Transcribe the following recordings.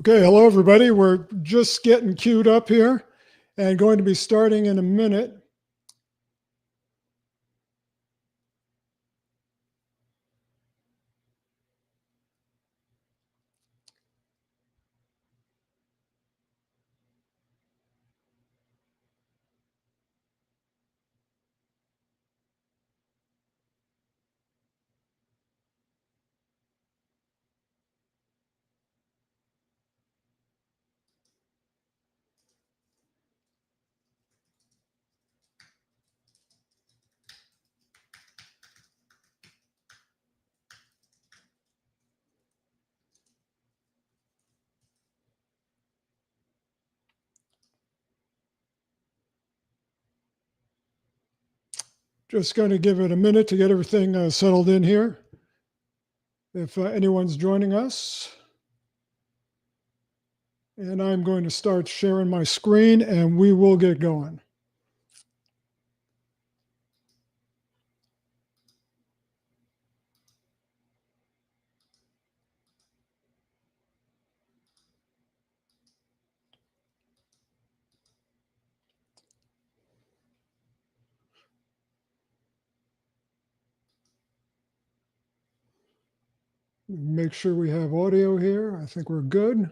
Okay, hello everybody. We're just getting queued up here and going to be starting in a minute. Just going to give it a minute to get everything settled in here. If anyone's joining us. And I'm going to start sharing my screen and we will get going. Make sure we have audio here. I think we're good.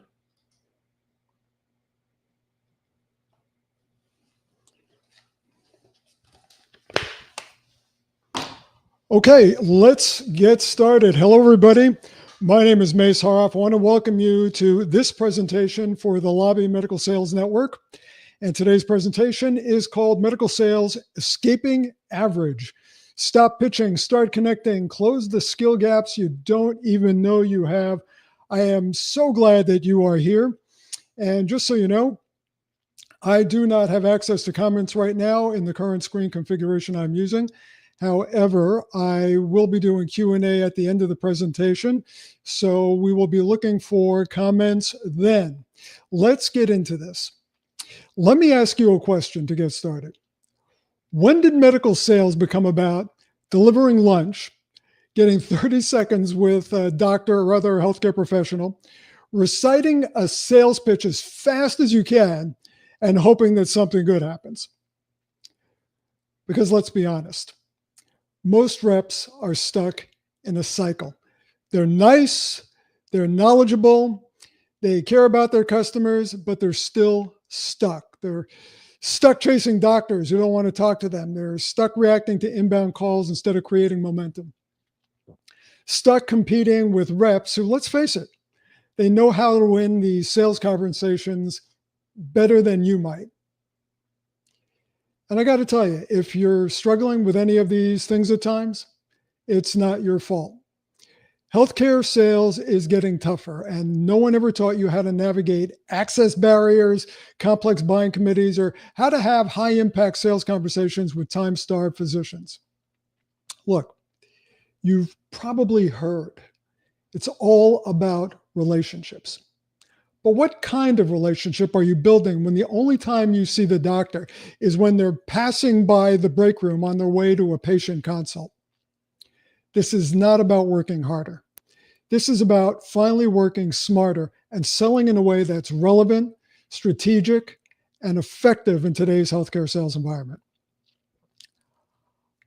Okay, let's get started. Hello, everybody. My name is Mace Horoff. I want to welcome you to this presentation for the Lobby Medical Sales Network. And today's presentation is called Medical Sales Escaping Average. Stop pitching, start connecting, close the skill gaps you don't even know you have. I am so glad that you are here. And just so you know, I do not have access to comments right now in the current screen configuration I'm using. However, I will be doing Q&A at the end of the presentation, so we will be looking for comments then. Let's get into this. Let me ask you a question to get started. When did medical sales become about delivering lunch, getting 30 seconds with a doctor or other healthcare professional, reciting a sales pitch as fast as you can, and hoping that something good happens? Because let's be honest, most reps are stuck in a cycle. They're nice, they're knowledgeable, they care about their customers, but they're still stuck. They're stuck chasing doctors who don't want to talk to them. They're stuck reacting to inbound calls instead of creating momentum. Stuck competing with reps who, let's face it, they know how to win these sales conversations better than you might. And I got to tell you, if you're struggling with any of these things at times, it's not your fault. Healthcare sales is getting tougher, and no one ever taught you how to navigate access barriers, complex buying committees, or how to have high-impact sales conversations with time-starved physicians. Look, you've probably heard it's all about relationships. But what kind of relationship are you building when the only time you see the doctor is when they're passing by the break room on their way to a patient consult? This is not about working harder. This is about finally working smarter and selling in a way that's relevant, strategic, and effective in today's healthcare sales environment.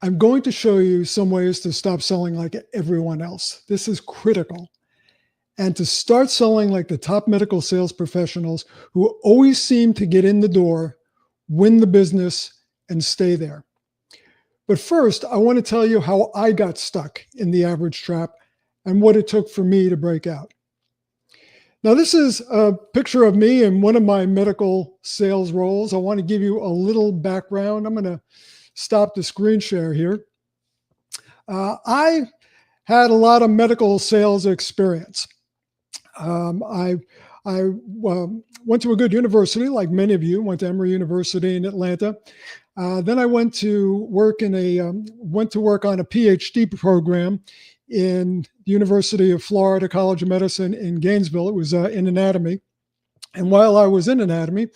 I'm going to show you some ways to stop selling like everyone else. This is critical. And to start selling like the top medical sales professionals who always seem to get in the door, win the business, and stay there. But first, I want to tell you how I got stuck in the average trap and what it took for me to break out. Now, this is a picture of me in one of my medical sales roles. I want to give you a little background. I'm going to stop the screen share here. I had a lot of medical sales experience. I went to a good university, like many of you, went to Emory University in Atlanta. Then I went to work on a PhD program in the University of Florida College of Medicine in Gainesville. It was in anatomy. And while I was in anatomy,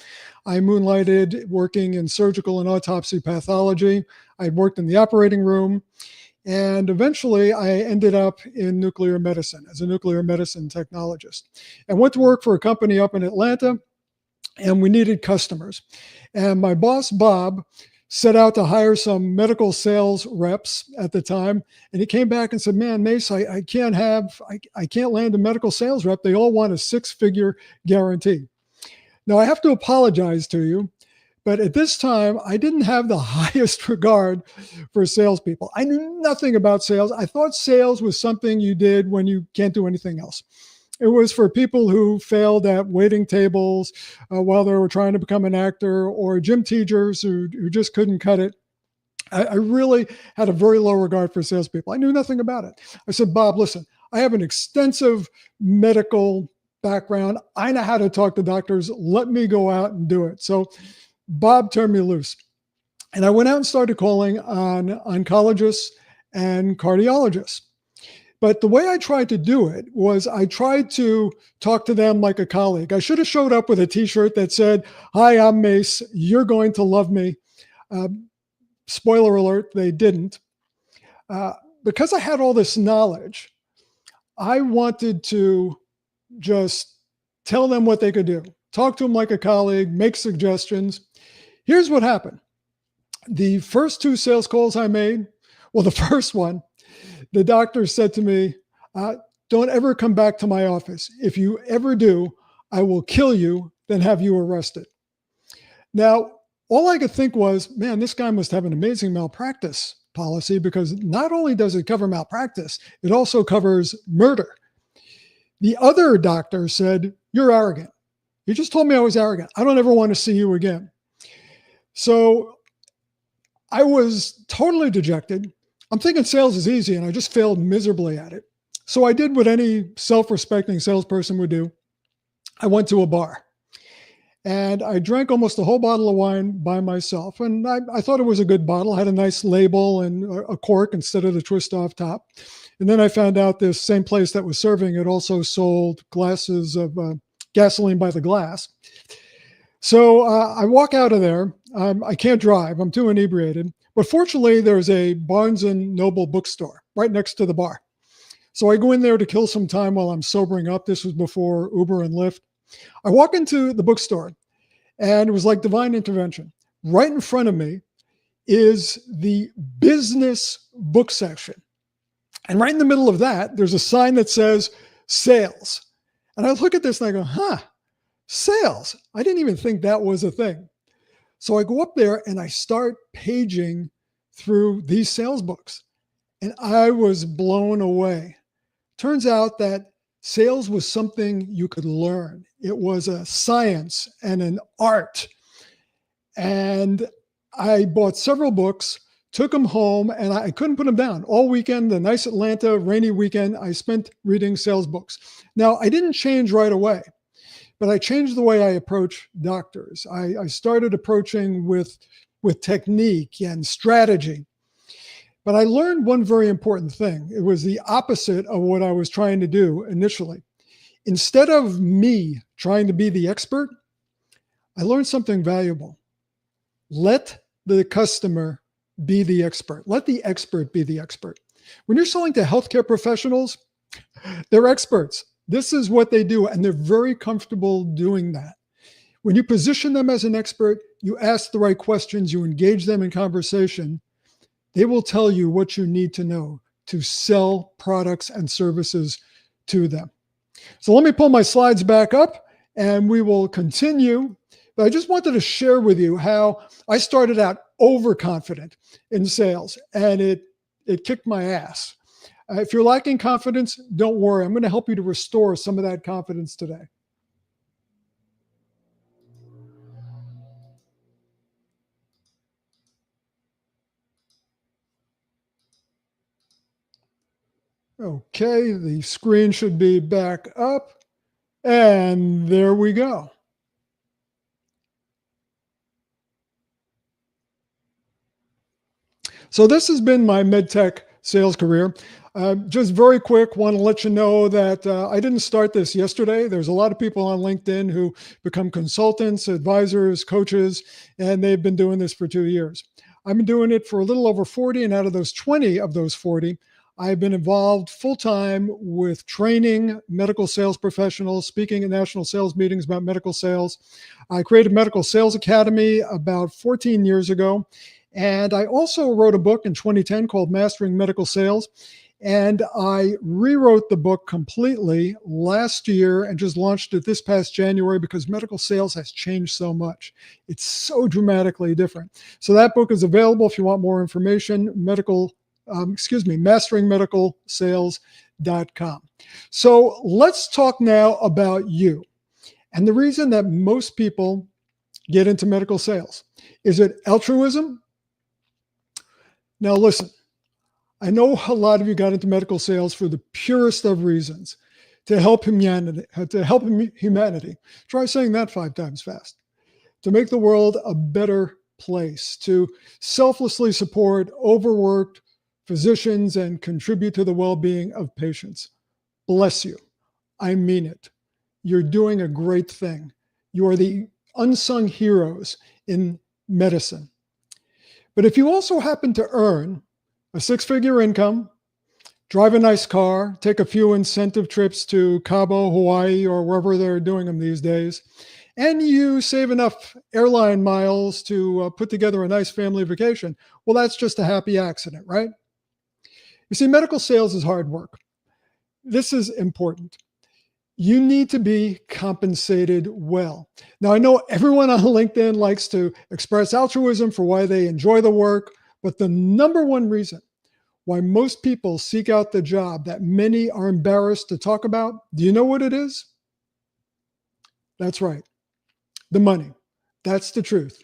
I moonlighted working in surgical and autopsy pathology. I worked in the operating room. And eventually I ended up in nuclear medicine as a nuclear medicine technologist and went to work for a company up in Atlanta, and we needed customers. And my boss, Bob, set out to hire some medical sales reps at the time. And he came back and said, man, Mace, I can't land a medical sales rep. They all want a 6-figure guarantee. Now I have to apologize to you, but at this time, I didn't have the highest regard for salespeople. I knew nothing about sales. I thought sales was something you did when you can't do anything else. It was for people who failed at waiting tables while they were trying to become an actor, or gym teachers who just couldn't cut it. I really had a very low regard for salespeople. I knew nothing about it. I said, Bob, listen, I have an extensive medical background. I know how to talk to doctors. Let me go out and do it. So Bob turned me loose. And I went out and started calling on oncologists and cardiologists. But the way I tried to do it was I tried to talk to them like a colleague. I should have showed up with a t-shirt that said, hi, I'm Mace. You're going to love me. Spoiler alert, they didn't. Because I had all this knowledge, I wanted to just tell them what they could do. Talk to them like a colleague, make suggestions. Here's what happened. The first 2 sales calls I made, well, the first one, the doctor said to me, don't ever come back to my office. If you ever do, I will kill you, then have you arrested. Now, all I could think was, man, this guy must have an amazing malpractice policy, because not only does it cover malpractice, it also covers murder. The other doctor said, you're arrogant. You just told me I was arrogant. I don't ever want to see you again. So I was totally dejected. I'm thinking sales is easy, and I just failed miserably at it. So I did what any self-respecting salesperson would do. I went to a bar and I drank almost a whole bottle of wine by myself. And I thought it was a good bottle. It had a nice label and a cork instead of the twist off top. And then I found out this same place that was serving it also sold glasses of gasoline by the glass. So I walk out of there. I can't drive. I'm too inebriated. But fortunately, there's a Barnes & Noble bookstore right next to the bar. So I go in there to kill some time while I'm sobering up. This was before Uber and Lyft. I walk into the bookstore, and it was like divine intervention. Right in front of me is the business book section. And right in the middle of that, there's a sign that says sales. And I look at this and I go, sales. I didn't even think that was a thing. So I go up there and I start paging through these sales books, and I was blown away. Turns out that sales was something you could learn. It was a science and an art. And I bought several books, took them home, and I couldn't put them down. All weekend, the nice Atlanta rainy weekend, I spent reading sales books. Now, I didn't change right away, but I changed the way I approach doctors. I started approaching with technique and strategy. But I learned one very important thing. It was the opposite of what I was trying to do initially. Instead of me trying to be the expert, I learned something valuable. Let the customer be the expert. Let the expert be the expert. When you're selling to healthcare professionals, they're experts. This is what they do, and they're very comfortable doing that. When you position them as an expert, you ask the right questions, you engage them in conversation, they will tell you what you need to know to sell products and services to them. So let me pull my slides back up and we will continue. But I just wanted to share with you how I started out overconfident in sales, and it kicked my ass. If you're lacking confidence, don't worry. I'm going to help you to restore some of that confidence today. Okay, the screen should be back up. And there we go. So this has been my medtech sales career. Just very quick, want to let you know that I didn't start this yesterday. There's a lot of people on LinkedIn who become consultants, advisors, coaches, and they've been doing this for 2 years. I've been doing it for a little over 40, and out of those 20 of those 40, I've been involved full-time with training medical sales professionals, speaking at national sales meetings about medical sales. I created Medical Sales Academy about 14 years ago, and I also wrote a book in 2010 called Mastering Medical Sales. And I rewrote the book completely last year and just launched it this past January because medical sales has changed so much. It's so dramatically different. So that book is available if you want more information, masteringmedicalsales.com. So let's talk now about you. And the reason that most people get into medical sales. Is it altruism? Now listen. I know a lot of you got into medical sales for the purest of reasons, to help humanity. Try saying that 5 times fast. To make the world a better place, to selflessly support overworked physicians and contribute to the well-being of patients. Bless you. I mean it. You're doing a great thing. You are the unsung heroes in medicine. But if you also happen to earn a 6-figure income, drive a nice car, take a few incentive trips to Cabo, Hawaii, or wherever they're doing them these days, and you save enough airline miles to put together a nice family vacation, well, that's just a happy accident, right? You see, medical sales is hard work. This is important. You need to be compensated well. Now, I know everyone on LinkedIn likes to express altruism for why they enjoy the work, but the number one reason why most people seek out the job that many are embarrassed to talk about, do you know what it is? That's right. The money. That's the truth.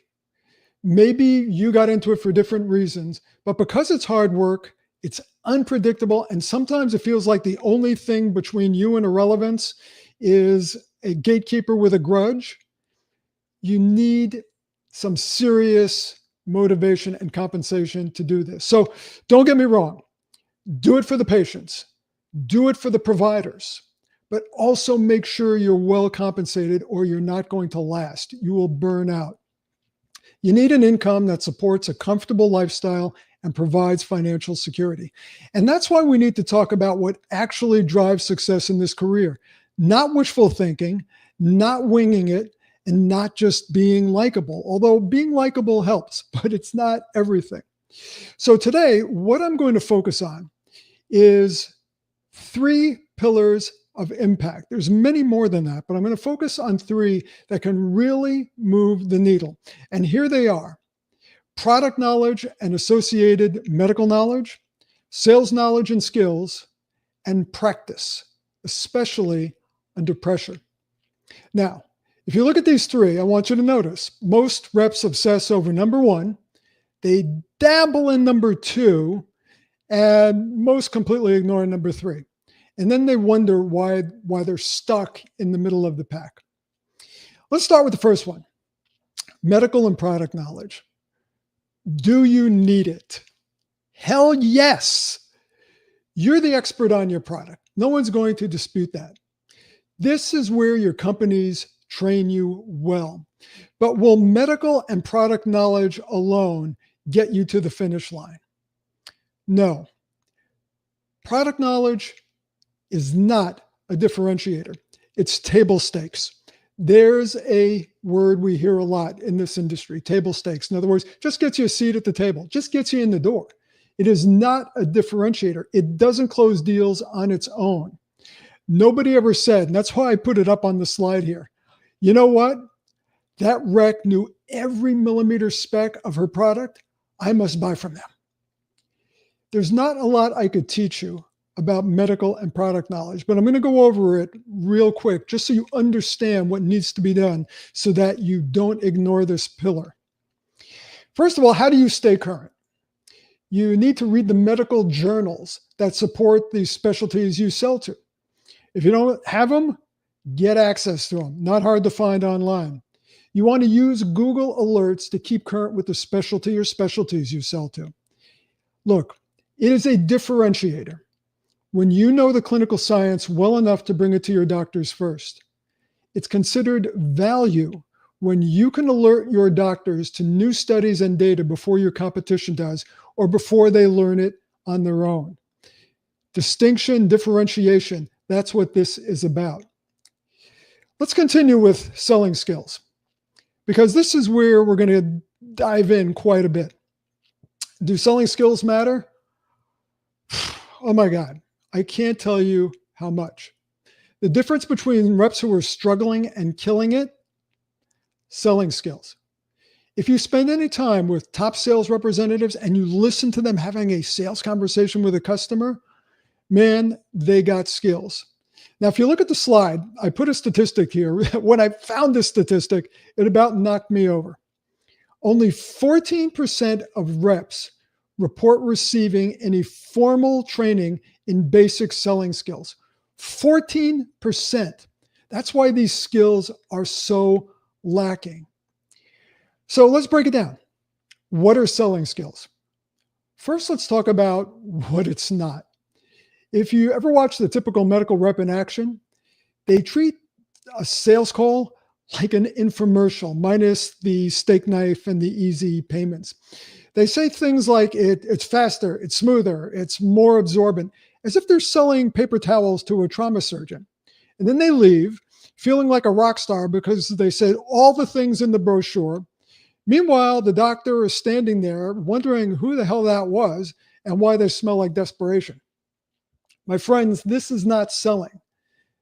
Maybe you got into it for different reasons, but because it's hard work, it's unpredictable, and sometimes it feels like the only thing between you and irrelevance is a gatekeeper with a grudge. You need some serious motivation and compensation to do this. So don't get me wrong. Do it for the patients. Do it for the providers. But also make sure you're well compensated or you're not going to last. You will burn out. You need an income that supports a comfortable lifestyle and provides financial security. And that's why we need to talk about what actually drives success in this career. Not wishful thinking, not winging it, and not just being likable, although being likable helps, but it's not everything. So today, what I'm going to focus on is 3 pillars of impact. There's many more than that, but I'm going to focus on 3 that can really move the needle. And here they are: product knowledge and associated medical knowledge, sales knowledge and skills, and practice, especially under pressure. Now, if you look at these 3, I want you to notice most reps obsess over number 1, they dabble in number 2, and most completely ignore number 3. And then they wonder why they're stuck in the middle of the pack. Let's start with the first one, medical and product knowledge. Do you need it? Hell yes. You're the expert on your product. No one's going to dispute that. This is where your companies train you well. But will medical and product knowledge alone get you to the finish line? No. Product knowledge is not a differentiator. It's table stakes. There's a word we hear a lot in this industry, table stakes. In other words, just gets you a seat at the table, just gets you in the door. It is not a differentiator. It doesn't close deals on its own. Nobody ever said, and that's why I put it up on the slide here, you know what? That rec knew every millimeter spec of her product. I must buy from them. There's not a lot I could teach you about medical and product knowledge, but I'm going to go over it real quick just so you understand what needs to be done so that you don't ignore this pillar. First of all, how do you stay current? You need to read the medical journals that support these specialties you sell to. If you don't have them, get access to them. Not hard to find online. You want to use Google Alerts to keep current with the specialty or specialties you sell to. Look, it is a differentiator when you know the clinical science well enough to bring it to your doctors first. It's considered value when you can alert your doctors to new studies and data before your competition does, or before they learn it on their own. Distinction, differentiation, that's what this is about. Let's continue with selling skills, because this is where we're going to dive in quite a bit. Do selling skills matter? Oh my God, I can't tell you how much. The difference between reps who are struggling and killing it, selling skills. If you spend any time with top sales representatives and you listen to them having a sales conversation with a customer, man, they got skills. Now, if you look at the slide, I put a statistic here. When I found this statistic, it about knocked me over. Only 14% of reps report receiving any formal training in basic selling skills. 14%. That's why these skills are so lacking. So let's break it down. What are selling skills? First, let's talk about what it's not. If you ever watch the typical medical rep in action, they treat a sales call like an infomercial, minus the steak knife and the easy payments. They say things like it's faster, it's smoother, it's more absorbent, as if they're selling paper towels to a trauma surgeon. And then they leave feeling like a rock star because they said all the things in the brochure. Meanwhile, the doctor is standing there wondering who the hell that was and why they smell like desperation. My friends, this is not selling.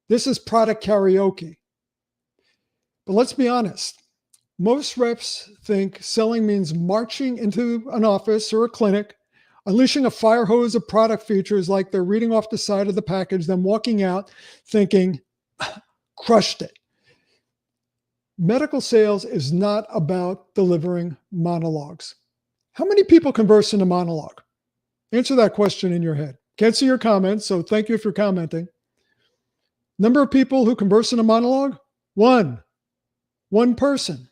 This is product karaoke. But let's be honest. Most reps think selling means marching into an office or a clinic, unleashing a fire hose of product features like they're reading off the side of the package, then walking out thinking, crushed it. Medical sales is not about delivering monologues. How many people converse in a monologue? Answer that question in your head. Can't see your comments, so thank you if you're commenting. Number of people who converse in a monologue? One person.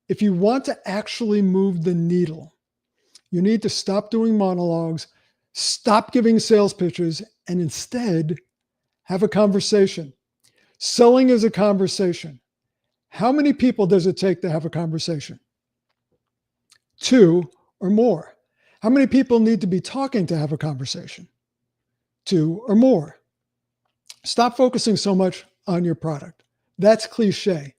If you want to actually move the needle, you need to stop doing monologues, stop giving sales pitches, and instead have a conversation. Selling is a conversation. How many people does it take to have a conversation? 2 or more. How many people need to be talking to have a conversation? 2 or more. Stop focusing so much on your product. That's cliche.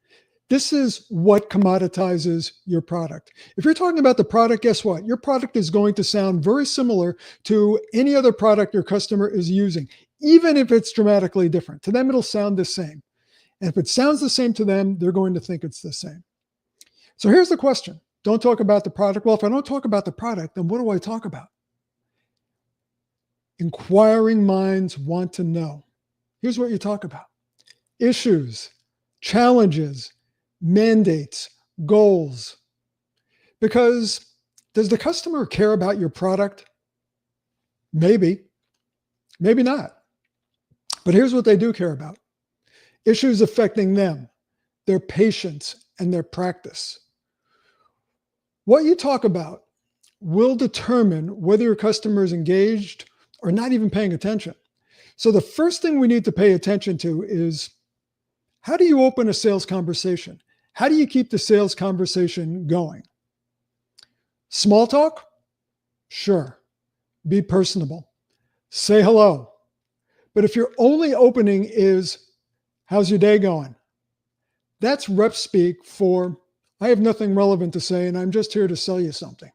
This is what commoditizes your product. If you're talking about the product, guess what? Your product is going to sound very similar to any other product your customer is using, even if it's dramatically different. To them, it'll sound the same. And if it sounds the same to them, they're going to think it's the same. So here's the question. Don't talk about the product. Well, if I don't talk about the product, then what do I talk about? Inquiring minds want to know. Here's what you talk about. Issues, challenges, mandates, goals. Because does the customer care about your product? Maybe, maybe not. But here's what they do care about. Issues affecting them, their patients, and their practice. What you talk about will determine whether your customer is engaged or not even paying attention. So the first thing we need to pay attention to is, how do you open a sales conversation? How do you keep the sales conversation going? Small talk? Sure. Be personable. Say hello. But if your only opening is, how's your day going? That's rep speak for, I have nothing relevant to say and I'm just here to sell you something.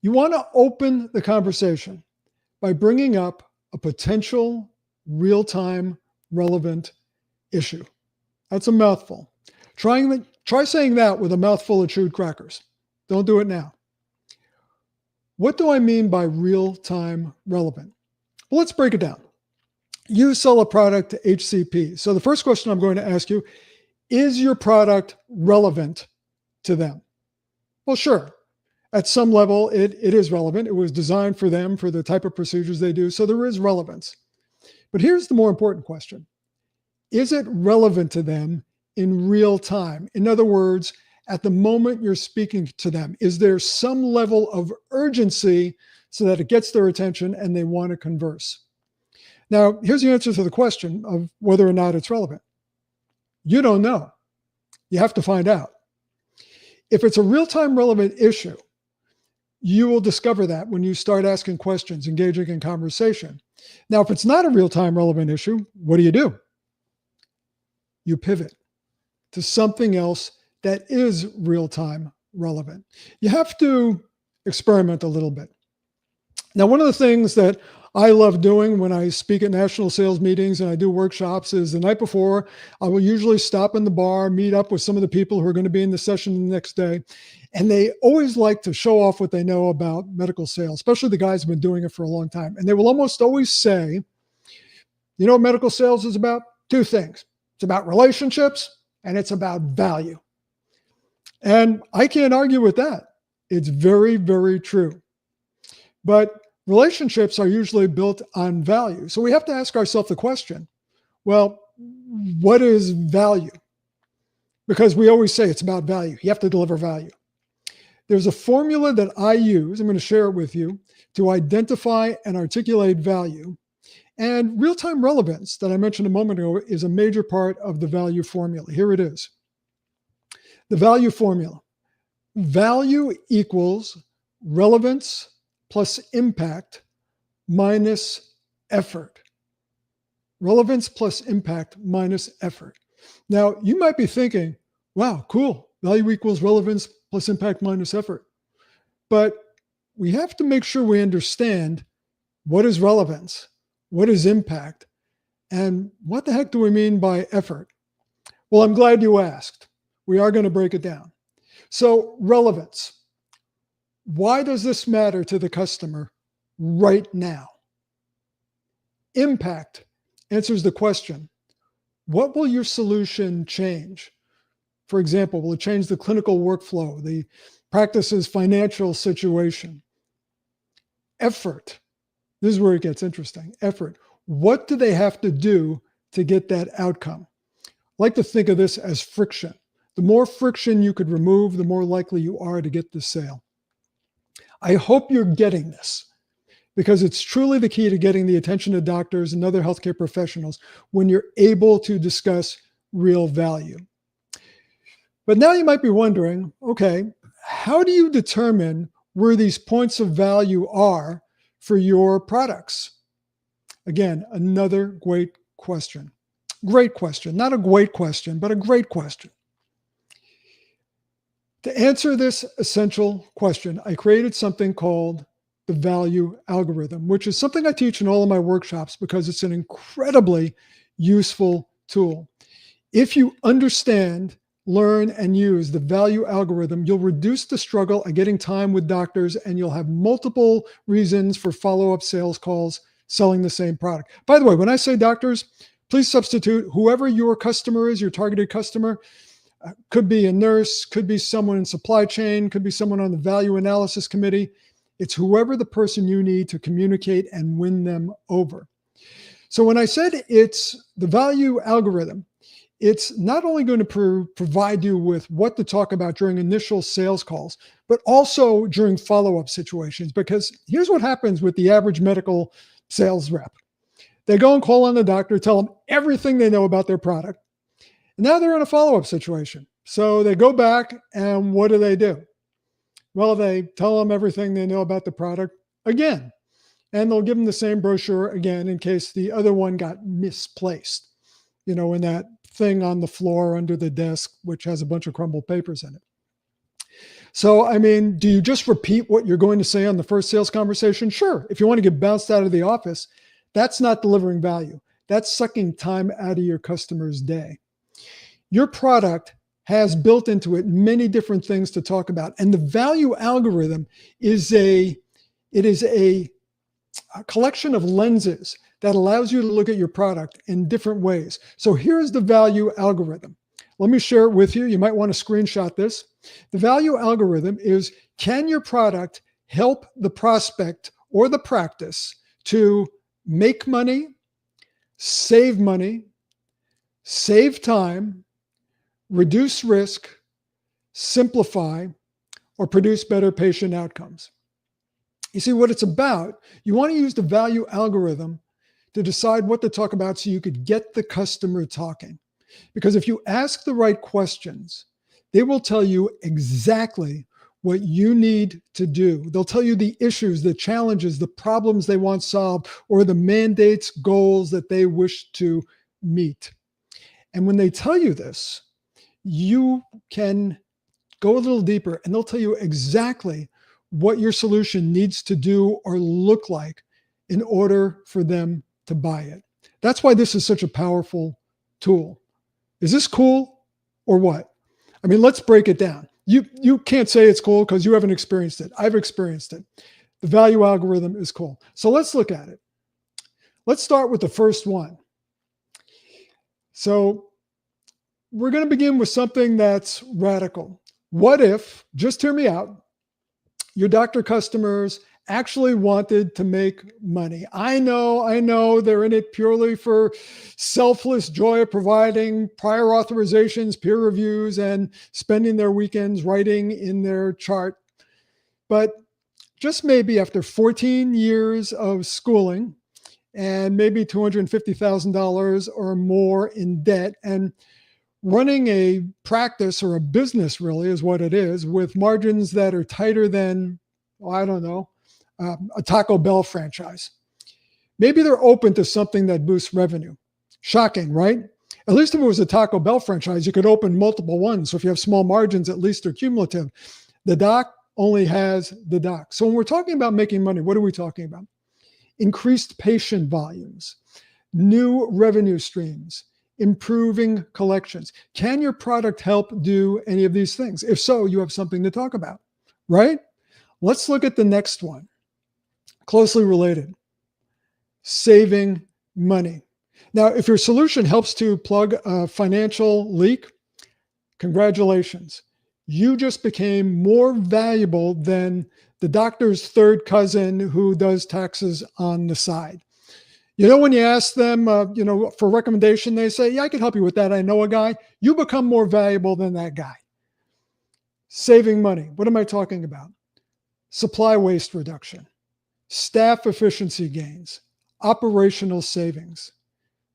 You want to open the conversation by bringing up a potential real-time relevant issue. That's a mouthful. Try saying that with a mouthful of chewed crackers. Don't do it now. What do I mean by real-time relevant? Well, let's break it down. You sell a product to HCP. So the first question I'm going to ask you, is your product relevant to them? Well, sure. At some level, it is relevant. It was designed for them, for the type of procedures they do. So there is relevance. But here's the more important question. Is it relevant to them in real time? In other words, at the moment you're speaking to them, is there some level of urgency so that it gets their attention and they want to converse? Now, here's the answer to the question of whether or not it's relevant. You don't know. You have to find out. If it's a real-time relevant issue, you will discover that when you start asking questions, engaging in conversation. Now, if it's not a real-time relevant issue, what do? You pivot to something else that is real-time relevant. You have to experiment a little bit. Now, one of the things that I love doing when I speak at national sales meetings and I do workshops is the night before, I will usually stop in the bar, meet up with some of the people who are going to be in the session the next day. And they always like to show off what they know about medical sales, especially the guys who've been doing it for a long time. And they will almost always say, you know what medical sales is about? Two things. It's about relationships and it's about value. And I can't argue with that. It's very, very true. But relationships are usually built on value. So we have to ask ourselves the question, well, what is value? Because we always say it's about value. You have to deliver value. There's a formula that I use, I'm going to share it with you, to identify and articulate value. And real-time relevance that I mentioned a moment ago is a major part of the value formula. Here it is. The value formula. Value equals relevance plus impact minus effort. Relevance plus impact minus effort. Now, you might be thinking, wow, cool. Value equals relevance plus impact minus effort. But we have to make sure we understand what is relevance, what is impact, and what the heck do we mean by effort? Well, I'm glad you asked. We are going to break it down. So, relevance. Why does this matter to the customer right now? Impact answers the question, what will your solution change? For example, will it change the clinical workflow, the practice's financial situation? Effort. This is where it gets interesting. Effort. What do they have to do to get that outcome? I like to think of this as friction. The more friction you could remove, the more likely you are to get the sale. I hope you're getting this because it's truly the key to getting the attention of doctors and other healthcare professionals when you're able to discuss real value. But now you might be wondering, okay, how do you determine where these points of value are for your products? Again, another great question. Great question. Not a great question, but a great question. To answer this essential question, I created something called the value algorithm, which is something I teach in all of my workshops because it's an incredibly useful tool. If you understand, learn, and use the value algorithm, you'll reduce the struggle of getting time with doctors, and you'll have multiple reasons for follow-up sales calls selling the same product. By the way, when I say doctors, please substitute whoever your customer is, your targeted customer. Could be a nurse, could be someone in supply chain, could be someone on the value analysis committee. It's whoever the person you need to communicate and win them over. So when I said it's the value algorithm, it's not only going to provide you with what to talk about during initial sales calls, but also during follow-up situations. Because here's what happens with the average medical sales rep. They go and call on the doctor, tell them everything they know about their product. Now they're in a follow-up situation. So they go back and what do? Well, they tell them everything they know about the product again. And they'll give them the same brochure again in case the other one got misplaced, in that thing on the floor under the desk, which has a bunch of crumbled papers in it. So, do you just repeat what you're going to say on the first sales conversation? Sure. If you want to get bounced out of the office, that's not delivering value. That's sucking time out of your customer's day. Your product has built into it many different things to talk about. And the value algorithm is a collection of lenses that allows you to look at your product in different ways. So here's the value algorithm. Let me share it with you. You might want to screenshot this. The value algorithm is, can your product help the prospect or the practice to make money, save time, reduce risk, simplify, or produce better patient outcomes? You see what it's about. You want to use the value algorithm to decide what to talk about so you could get the customer talking. Because if you ask the right questions, they will tell you exactly what you need to do. They'll tell you the issues, the challenges, the problems they want solved, or the mandates, goals that they wish to meet. And when they tell you this, you can go a little deeper and they'll tell you exactly what your solution needs to do or look like in order for them to buy it. That's why this is such a powerful tool. Is this cool or what? I mean, let's break it down. You can't say it's cool because you haven't experienced it. I've experienced it. The value algorithm is cool. So let's look at it. Let's start with the first one. So we're going to begin with something that's radical. What if, just hear me out, your doctor customers actually wanted to make money? I know they're in it purely for selfless joy of providing prior authorizations, peer reviews, and spending their weekends writing in their chart. But just maybe after 14 years of schooling and maybe $250,000 or more in debt, and running a practice or a business really is what it is, with margins that are tighter than, I don't know, a Taco Bell franchise. Maybe they're open to something that boosts revenue. Shocking, right? At least if it was a Taco Bell franchise, you could open multiple ones. So if you have small margins, at least they're cumulative. The doc only has the doc. So when we're talking about making money, what are we talking about? Increased patient volumes, new revenue streams, improving collections. Can your product help do any of these things? If so, you have something to talk about, right? Let's look at the next one. Closely related, saving money. Now, if your solution helps to plug a financial leak, congratulations. You just became more valuable than the doctor's third cousin who does taxes on the side. You know, when you ask them, for recommendation, they say, yeah, I can help you with that. I know a guy. You become more valuable than that guy. Saving money. What am I talking about? Supply waste reduction, staff efficiency gains, operational savings.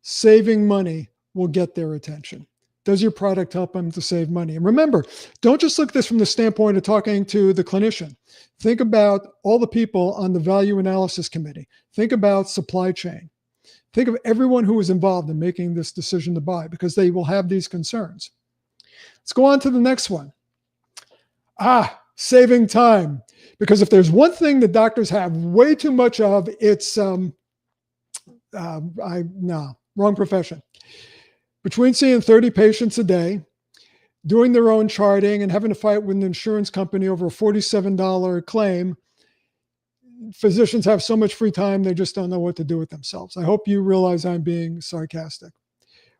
Saving money will get their attention. Does your product help them to save money? And remember, don't just look at this from the standpoint of talking to the clinician. Think about all the people on the value analysis committee. Think about supply chain. Think of everyone who was involved in making this decision to buy, because they will have these concerns. Let's go on to the next one. Saving time. Because if there's one thing that doctors have way too much of, it's, wrong profession. Between seeing 30 patients a day, doing their own charting, and having to fight with an insurance company over a $47 claim, physicians have so much free time, they just don't know what to do with themselves. I hope you realize I'm being sarcastic.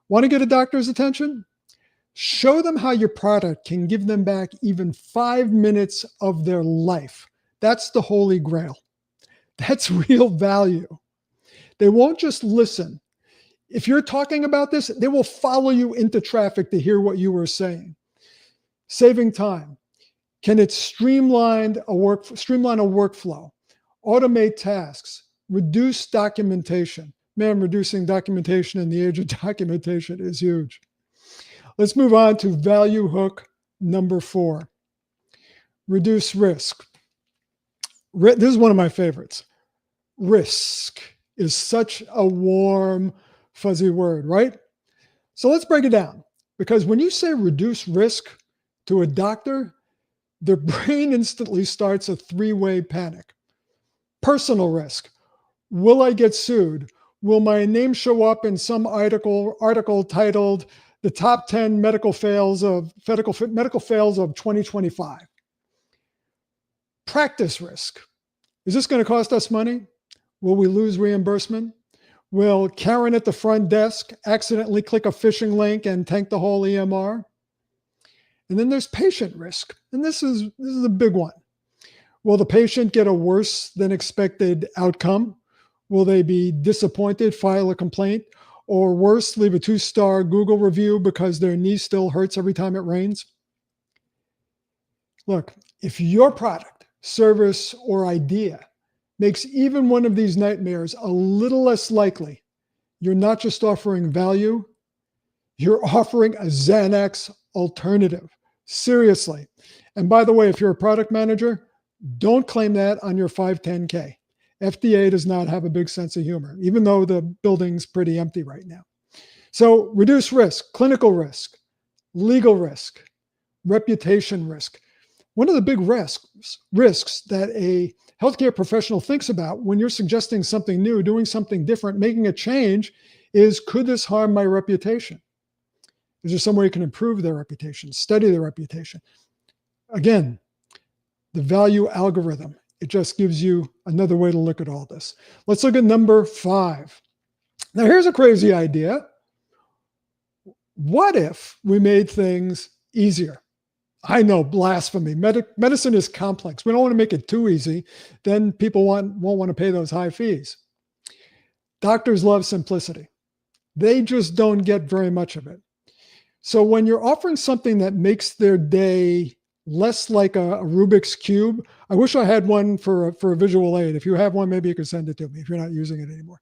Want to get a doctor's attention? Show them how your product can give them back even 5 minutes of their life. That's the holy grail. That's real value. They won't just listen. If you're talking about this, they will follow you into traffic to hear what you were saying. Saving time. Can it streamline a workflow, automate tasks, reduce documentation? Man, reducing documentation in the age of documentation is huge. Let's move on to value hook number 4. Reduce risk. This is one of my favorites. Risk is such a warm, fuzzy word, right? So let's break it down. Because when you say reduce risk to a doctor, their brain instantly starts a 3-way panic. Personal risk. Will I get sued? Will my name show up in some article titled "The Top 10 Medical Fails of 2025"? Practice risk. Is this going to cost us money? Will we lose reimbursement? Will Karen at the front desk accidentally click a phishing link and tank the whole EMR? And then there's patient risk. And this is a big one. Will the patient get a worse than expected outcome? Will they be disappointed, file a complaint, or worse, leave a 2-star Google review because their knee still hurts every time it rains? Look, if your product, service, or idea makes even one of these nightmares a little less likely, you're not just offering value, You're offering a Xanax alternative. Seriously. And by the way, if you're a product manager, don't claim that on your 510K. FDA does not have a big sense of humor, even though the building's pretty empty right now. So reduce risk, clinical risk, legal risk, reputation risk. One of the big risks that a healthcare professional thinks about when you're suggesting something new, doing something different, making a change is, could this harm my reputation? Is there some way you can improve their reputation, study their reputation? Again, the value algorithm. It just gives you another way to look at all this. Let's look at number 5. Now, here's a crazy idea. What if we made things easier? I know, blasphemy. Medicine is complex. We don't want to make it too easy. Then people won't want to pay those high fees. Doctors love simplicity. They just don't get very much of it. So when you're offering something that makes their day less like a Rubik's Cube, I wish I had one for a visual aid. If you have one, maybe you could send it to me if you're not using it anymore.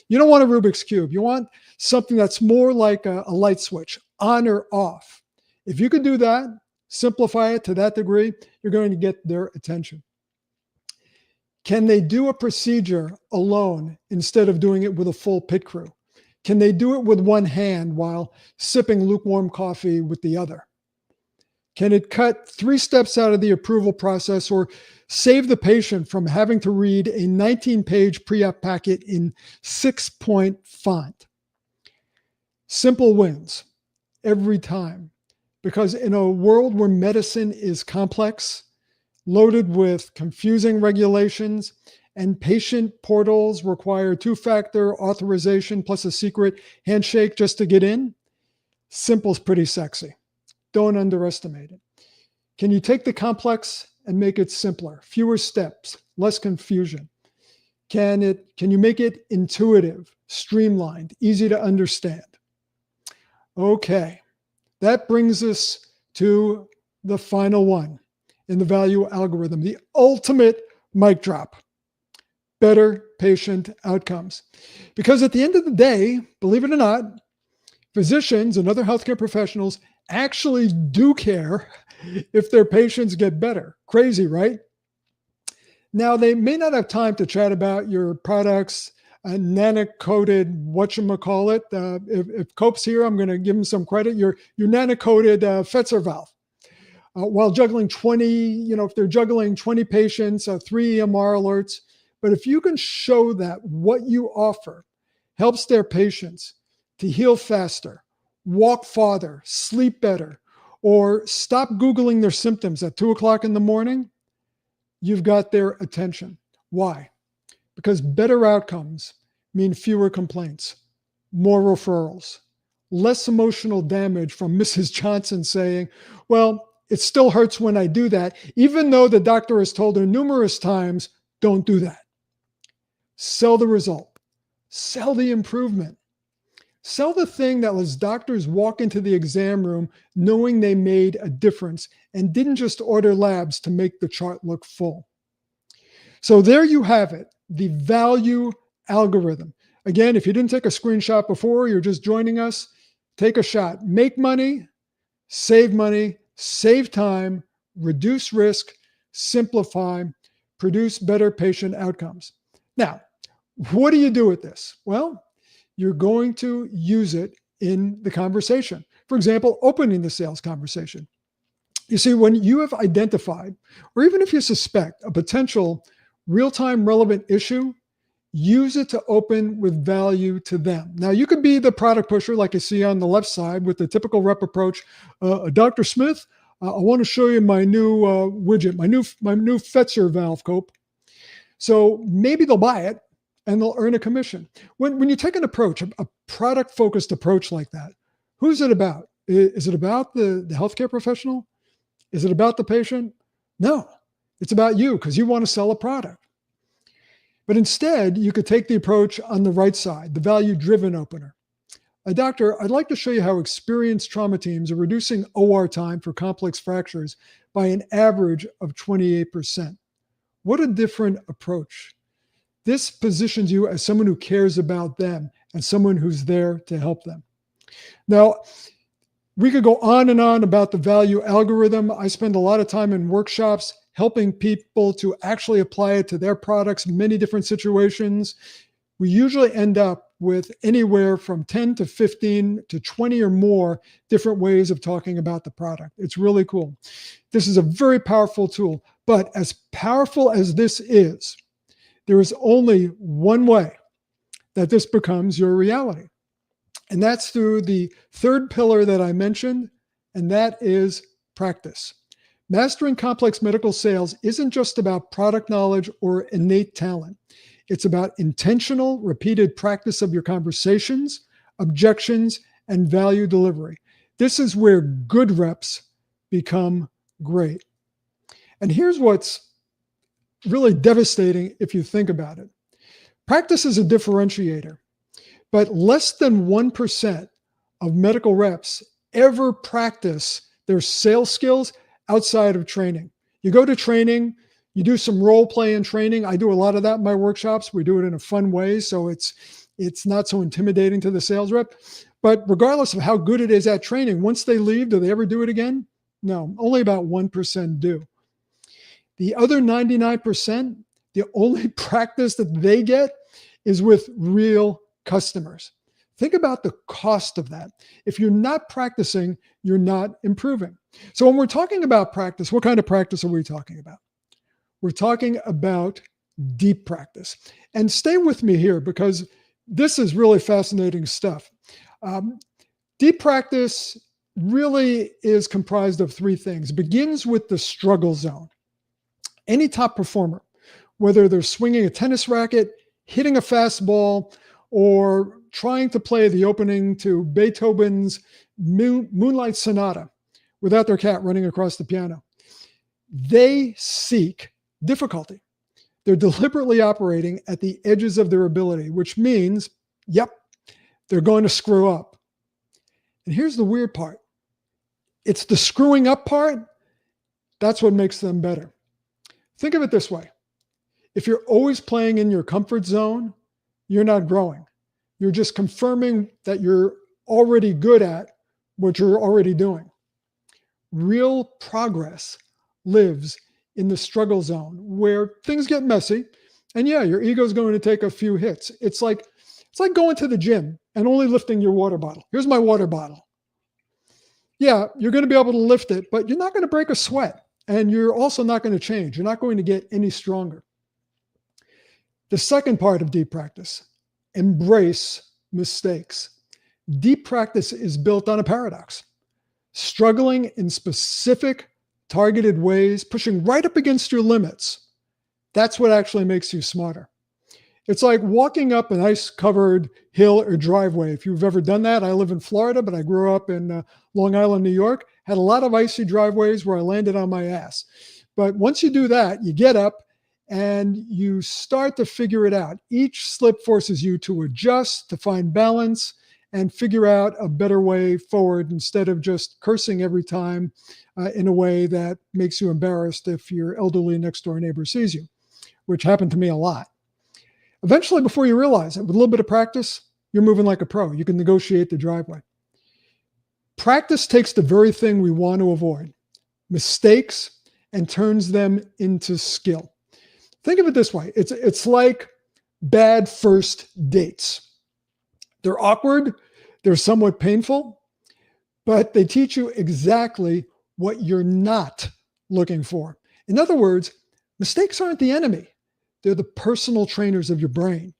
You don't want a Rubik's Cube. You want something that's more like a light switch, on or off. If you could do that, simplify it to that degree, you're going to get their attention. Can they do a procedure alone instead of doing it with a full pit crew? Can they do it with one hand while sipping lukewarm coffee with the other? Can it cut 3 steps out of the approval process or save the patient from having to read a 19-page pre-op packet in 6-point font? Simple wins every time. Because in a world where medicine is complex, loaded with confusing regulations, and patient portals require 2-factor authorization plus a secret handshake just to get in, simple's pretty sexy. Don't underestimate it. Can you take the complex and make it simpler? Fewer steps, less confusion. Can you make it intuitive, streamlined, easy to understand? Okay. That brings us to the final one in the value algorithm, the ultimate mic drop: better patient outcomes. Because at the end of the day, believe it or not, physicians and other healthcare professionals actually do care if their patients get better. Crazy, right? Now, they may not have time to chat about your products, nano-coated, whatchamacallit. If Cope's here, I'm going to give him some credit. Your nano-coated Fetzer valve. While juggling 20, if they're juggling 20 patients, 3 EMR alerts. But if you can show that what you offer helps their patients to heal faster, walk farther, sleep better, or stop Googling their symptoms at 2 o'clock in the morning, you've got their attention. Why? Because better outcomes mean fewer complaints, more referrals, less emotional damage from Mrs. Johnson saying, well, it still hurts when I do that, even though the doctor has told her numerous times, don't do that. Sell the result. Sell the improvement. Sell the thing that lets doctors walk into the exam room knowing they made a difference and didn't just order labs to make the chart look full. So there you have it, the value algorithm. Again, if you didn't take a screenshot before, you're just joining us, take a shot. Make money, save time, reduce risk, simplify, produce better patient outcomes. Now, what do you do with this? Well, you're going to use it in the conversation. For example, opening the sales conversation. You see, when you have identified, or even if you suspect a potential real-time relevant issue, use it to open with value to them. Now, you could be the product pusher like you see on the left side with the typical rep approach. Dr. Smith, I want to show you my new widget, my new Fetzer valve, Cope. So maybe they'll buy it and they'll earn a commission. When you take an approach, a product-focused approach like that, who's it about? Is it about the healthcare professional? Is it about the patient? No, it's about you because you want to sell a product. But instead, you could take the approach on the right side, the value-driven opener. Doctor, I'd like to show you how experienced trauma teams are reducing OR time for complex fractures by an average of 28%. What a different approach. This positions you as someone who cares about them and someone who's there to help them. Now, we could go on and on about the value algorithm. I spend a lot of time in workshops helping people to actually apply it to their products, many different situations. We usually end up with anywhere from 10 to 15 to 20 or more different ways of talking about the product. It's really cool. This is a very powerful tool, but as powerful as this is, there is only one way that this becomes your reality. And that's through the third pillar that I mentioned, and that is practice. Mastering complex medical sales isn't just about product knowledge or innate talent. It's about intentional, repeated practice of your conversations, objections, and value delivery. This is where good reps become great. And here's what's really devastating if you think about it. Practice is a differentiator, but less than 1% of medical reps ever practice their sales skills outside of training. You go to training, you do some role play in training. I do a lot of that in my workshops. We do it in a fun way, so it's not so intimidating to the sales rep. But regardless of how good it is at training, once they leave, do they ever do it again? No, only about 1% do. The other 99%, the only practice that they get is with real customers. Think about the cost of that. If you're not practicing, you're not improving. So when we're talking about practice, what kind of practice are we talking about? We're talking about deep practice. And stay with me here because this is really fascinating stuff. Deep practice really is comprised of three things. It begins with the struggle zone. Any top performer, whether they're swinging a tennis racket, hitting a fastball, or trying to play the opening to Beethoven's Moonlight Sonata without their cat running across the piano, they seek difficulty. They're deliberately operating at the edges of their ability, which means, yep, they're going to screw up. And here's the weird part. It's the screwing up part, that's what makes them better. Think of it this way. If you're always playing in your comfort zone, you're not growing. You're just confirming that you're already good at what you're already doing. Real progress lives in the struggle zone where things get messy. And yeah, your ego is going to take a few hits. It's like going to the gym and only lifting your water bottle. Here's my water bottle. Yeah, you're going to be able to lift it, but you're not going to break a sweat. And you're also not going to change. You're not going to get any stronger. The second part of deep practice, embrace mistakes. Deep practice is built on a paradox. Struggling in specific, targeted ways, pushing right up against your limits. That's what actually makes you smarter. It's like walking up an ice-covered hill or driveway. If you've ever done that, I live in Florida, but I grew up in Long Island, New York. Had a lot of icy driveways where I landed on my ass. But once you do that, you get up and you start to figure it out. Each slip forces you to adjust, to find balance, and figure out a better way forward instead of just cursing every time in a way that makes you embarrassed if your elderly next door neighbor sees you, which happened to me a lot. Eventually, before you realize it, with a little bit of practice, you're moving like a pro. You can negotiate the driveway. Practice takes the very thing we want to avoid, mistakes, and turns them into skill. Think of it this way. It's like bad first dates. They're awkward, they're somewhat painful, but they teach you exactly what you're not looking for. In other words, mistakes aren't the enemy. They're the personal trainers of your brain.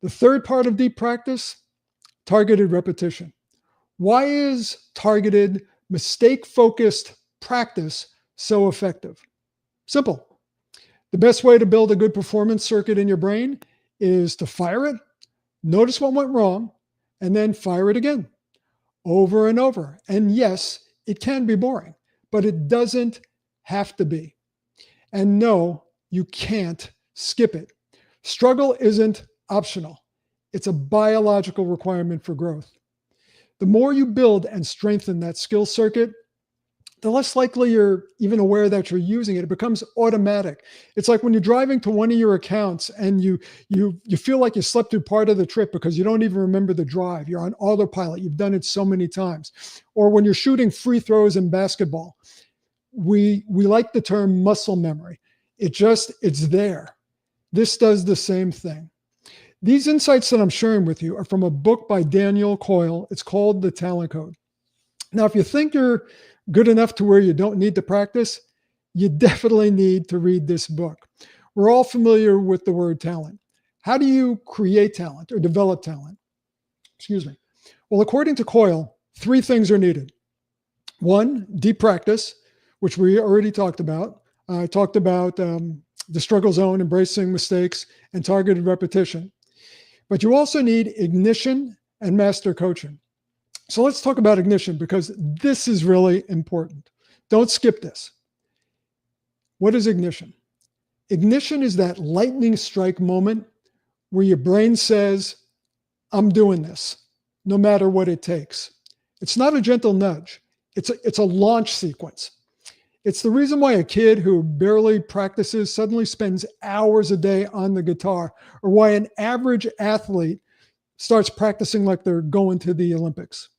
The third part of deep practice, targeted repetition. Why is targeted, mistake-focused practice so effective? Simple. The best way to build a good performance circuit in your brain is to fire it, notice what went wrong, and then fire it again, over and over. And yes, it can be boring, but it doesn't have to be. And no, you can't skip it. Struggle isn't optional. It's a biological requirement for growth. The more you build and strengthen that skill circuit, the less likely you're even aware that you're using it. It becomes automatic. It's like when you're driving to one of your accounts and you feel like you slept through part of the trip because you don't even remember the drive. You're on autopilot. You've done it so many times. Or when you're shooting free throws in basketball, we like the term muscle memory. It's there. This does the same thing. These insights that I'm sharing with you are from a book by Daniel Coyle. It's called The Talent Code. Now, if you think you're good enough to where you don't need to practice, you definitely need to read this book. We're all familiar with the word talent. How do you create talent or develop talent? Excuse me. Well, according to Coyle, 3 things are needed. 1, deep practice, which we already talked about. I talked about the struggle zone, embracing mistakes, and targeted repetition. But you also need ignition and master coaching. So let's talk about ignition, because this is really important. Don't skip this. What is ignition? Ignition is that lightning strike moment where your brain says, I'm doing this, no matter what it takes. It's not a gentle nudge. It's a launch sequence. It's the reason why a kid who barely practices suddenly spends hours a day on the guitar, or why an average athlete starts practicing like they're going to the Olympics.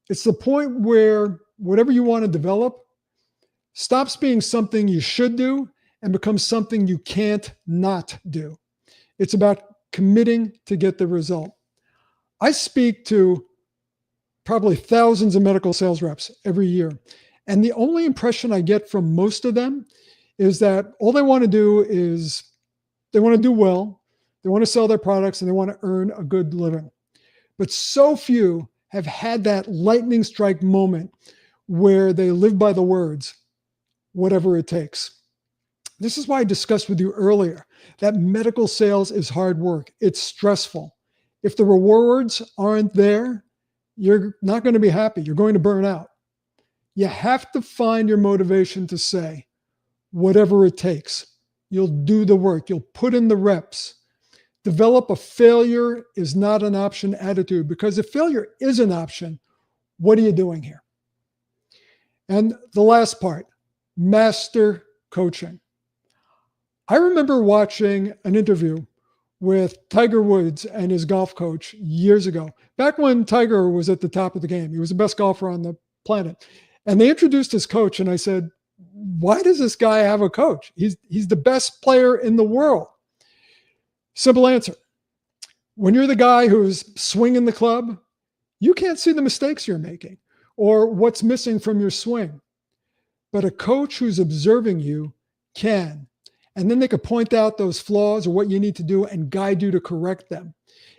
It's the point where whatever you want to develop stops being something you should do and becomes something you can't not do. It's about committing to get the result. I speak to probably thousands of medical sales reps every year. And the only impression I get from most of them is that all they want to do is they want to do well, they want to sell their products, and they want to earn a good living. But so few have had that lightning strike moment where they live by the words, whatever it takes. This is why I discussed with you earlier that medical sales is hard work. It's stressful. If the rewards aren't there, you're not going to be happy. You're going to burn out. You have to find your motivation to say, whatever it takes. You'll do the work. You'll put in the reps. Develop a failure is not an option attitude, because if failure is an option, what are you doing here? And the last part, master coaching. I remember watching an interview with Tiger Woods and his golf coach years ago, back when Tiger was at the top of the game. He was the best golfer on the planet. And they introduced his coach, and I said, why does this guy have a coach? He's the best player in the world. Simple answer. When you're the guy who's swinging the club, you can't see the mistakes you're making or what's missing from your swing. But a coach who's observing you can. And then they could point out those flaws or what you need to do and guide you to correct them.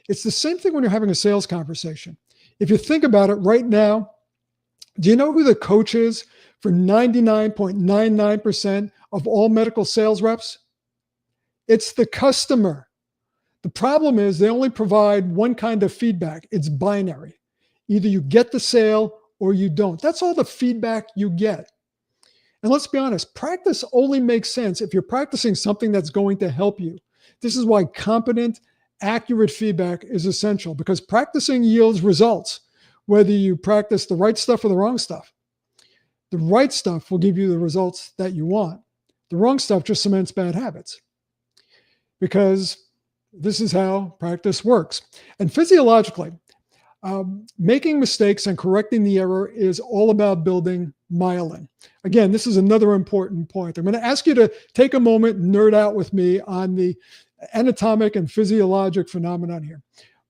It's the same thing when you're having a sales conversation. If you think about it right now, do you know who the coach is for 99.99% of all medical sales reps? It's the customer. The problem is they only provide one kind of feedback. It's binary. Either you get the sale or you don't. That's all the feedback you get. And let's be honest, practice only makes sense if you're practicing something that's going to help you. This is why competent, accurate feedback is essential, because practicing yields results, whether you practice the right stuff or the wrong stuff. The right stuff will give you the results that you want. The wrong stuff just cements bad habits, because this is how practice works. And physiologically, making mistakes and correcting the error is all about building myelin. Again, this is another important point. I'm going to ask you to take a moment and nerd out with me on the anatomic and physiologic phenomenon here.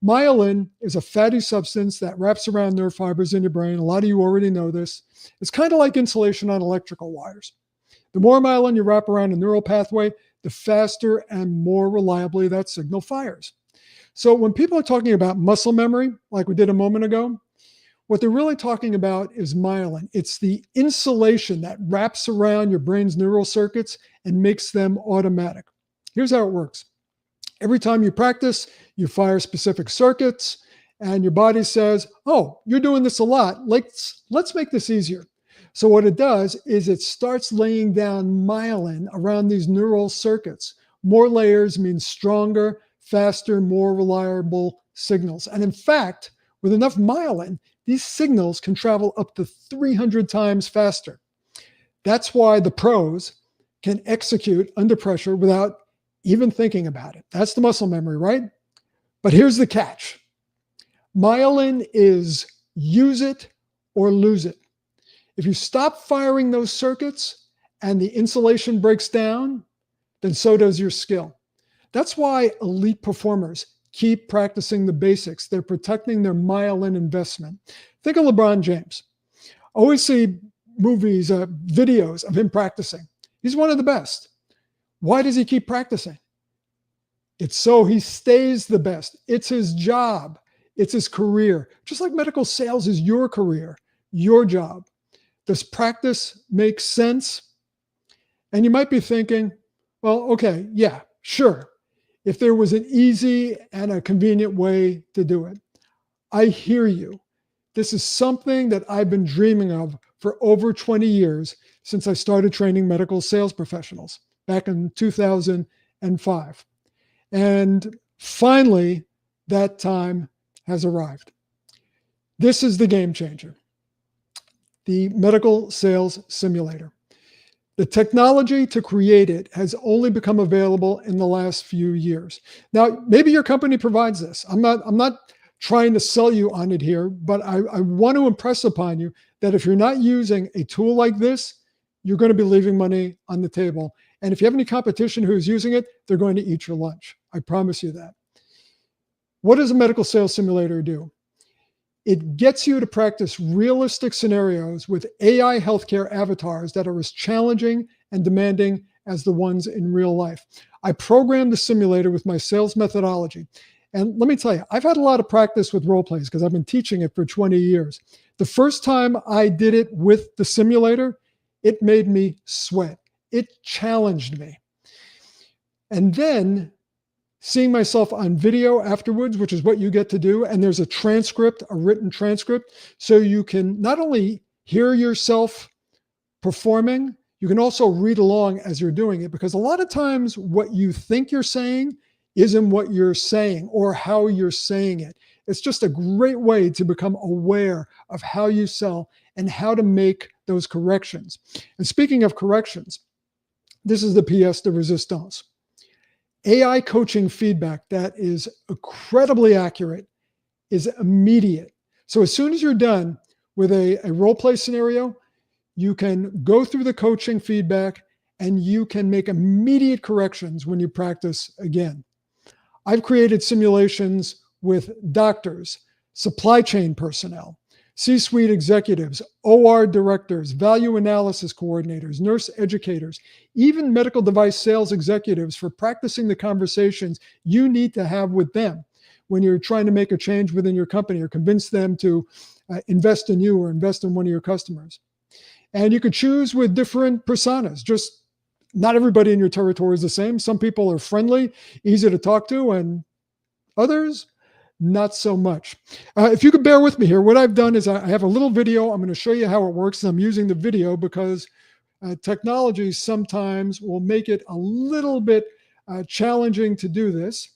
Myelin is a fatty substance that wraps around nerve fibers in your brain. A lot of you already know this. It's kind of like insulation on electrical wires. The more myelin you wrap around a neural pathway, the faster and more reliably that signal fires. So when people are talking about muscle memory, like we did a moment ago, what they're really talking about is myelin. It's the insulation that wraps around your brain's neural circuits and makes them automatic. Here's how it works. Every time you practice, you fire specific circuits, and your body says, oh, you're doing this a lot. Let's make this easier. So what it does is it starts laying down myelin around these neural circuits. More layers means stronger, faster, more reliable signals. And in fact, with enough myelin, these signals can travel up to 300 times faster. That's why the pros can execute under pressure without even thinking about it. That's the muscle memory, right? But here's the catch. Myelin is use it or lose it. If you stop firing those circuits and the insulation breaks down, then so does your skill. That's why elite performers keep practicing the basics. They're protecting their myelin investment. Think of LeBron James. Always see movies, videos of him practicing. He's one of the best. Why does he keep practicing? It's so he stays the best. It's his job. It's his career. Just like medical sales is your career, your job. Does practice make sense? And you might be thinking, well, okay, yeah, sure. If there was an easy and a convenient way to do it. I hear you. This is something that I've been dreaming of for over 20 years since I started training medical sales professionals back in 2005. And finally, that time has arrived. This is the game changer, the medical sales simulator. The technology to create it has only become available in the last few years. Now, maybe your company provides this. I'm not trying to sell you on it here, but I want to impress upon you that if you're not using a tool like this, you're going to be leaving money on the table. And if you have any competition who's using it, they're going to eat your lunch. I promise you that. What does a medical sales simulator do? It gets you to practice realistic scenarios with AI healthcare avatars that are as challenging and demanding as the ones in real life. I programmed the simulator with my sales methodology. And let me tell you, I've had a lot of practice with role plays because I've been teaching it for 20 years. The first time I did it with the simulator, it made me sweat. It challenged me. And then seeing myself on video afterwards, which is what you get to do, and there's a transcript, a written transcript, so you can not only hear yourself performing, you can also read along as you're doing it, because a lot of times what you think you're saying isn't what you're saying or how you're saying it. It's just a great way to become aware of how you sell and how to make those corrections. And speaking of corrections, this is the pièce de résistance. AI coaching feedback that is incredibly accurate is immediate. So as soon as you're done with a role play scenario, you can go through the coaching feedback and you can make immediate corrections when you practice again. I've created simulations with doctors, supply chain personnel, C-suite executives, OR directors, value analysis coordinators, nurse educators, even medical device sales executives for practicing the conversations you need to have with them when you're trying to make a change within your company or convince them to invest in you or invest in one of your customers. And you could choose with different personas. Just not everybody in your territory is the same. Some people are friendly, easy to talk to, and others, not so much. If you could bear with me here, what I've done is I have a little video. I'm going to show you how it works. And I'm using the video because technology sometimes will make it a little bit challenging to do this.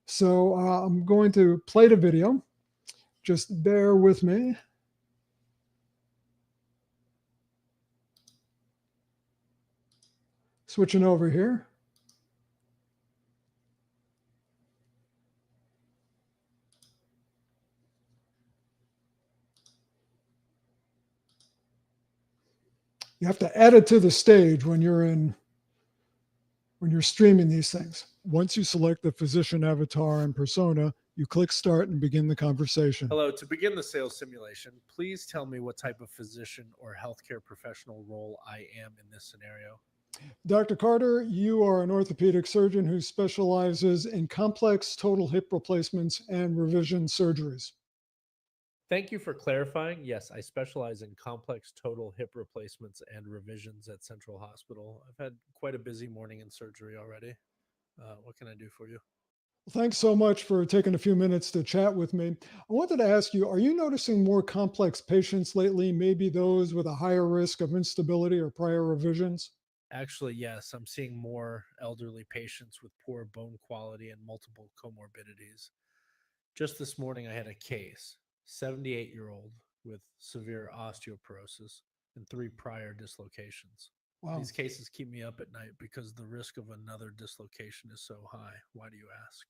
So I'm going to play the video. Just bear with me. Switching over here. You have to add it to the stage when you're streaming these things. Once you select the physician avatar and persona, you click start and begin the conversation. Hello, to begin the sales simulation, please tell me what type of physician or healthcare professional role I am in this scenario. Dr. Carter, you are an orthopedic surgeon who specializes in complex total hip replacements and revision surgeries. Thank you for clarifying. Yes, I specialize in complex total hip replacements and revisions at Central Hospital. I've had quite a busy morning in surgery already. What can I do for you? Thanks so much for taking a few minutes to chat with me. I wanted to ask you, are you noticing more complex patients lately, maybe those with a higher risk of instability or prior revisions? Actually, yes, I'm seeing more elderly patients with poor bone quality and multiple comorbidities. Just this morning, I had a case, 78-year-old, with severe osteoporosis and 3 prior dislocations. Wow. These cases keep me up at night because the risk of another dislocation is so high. Why do you ask?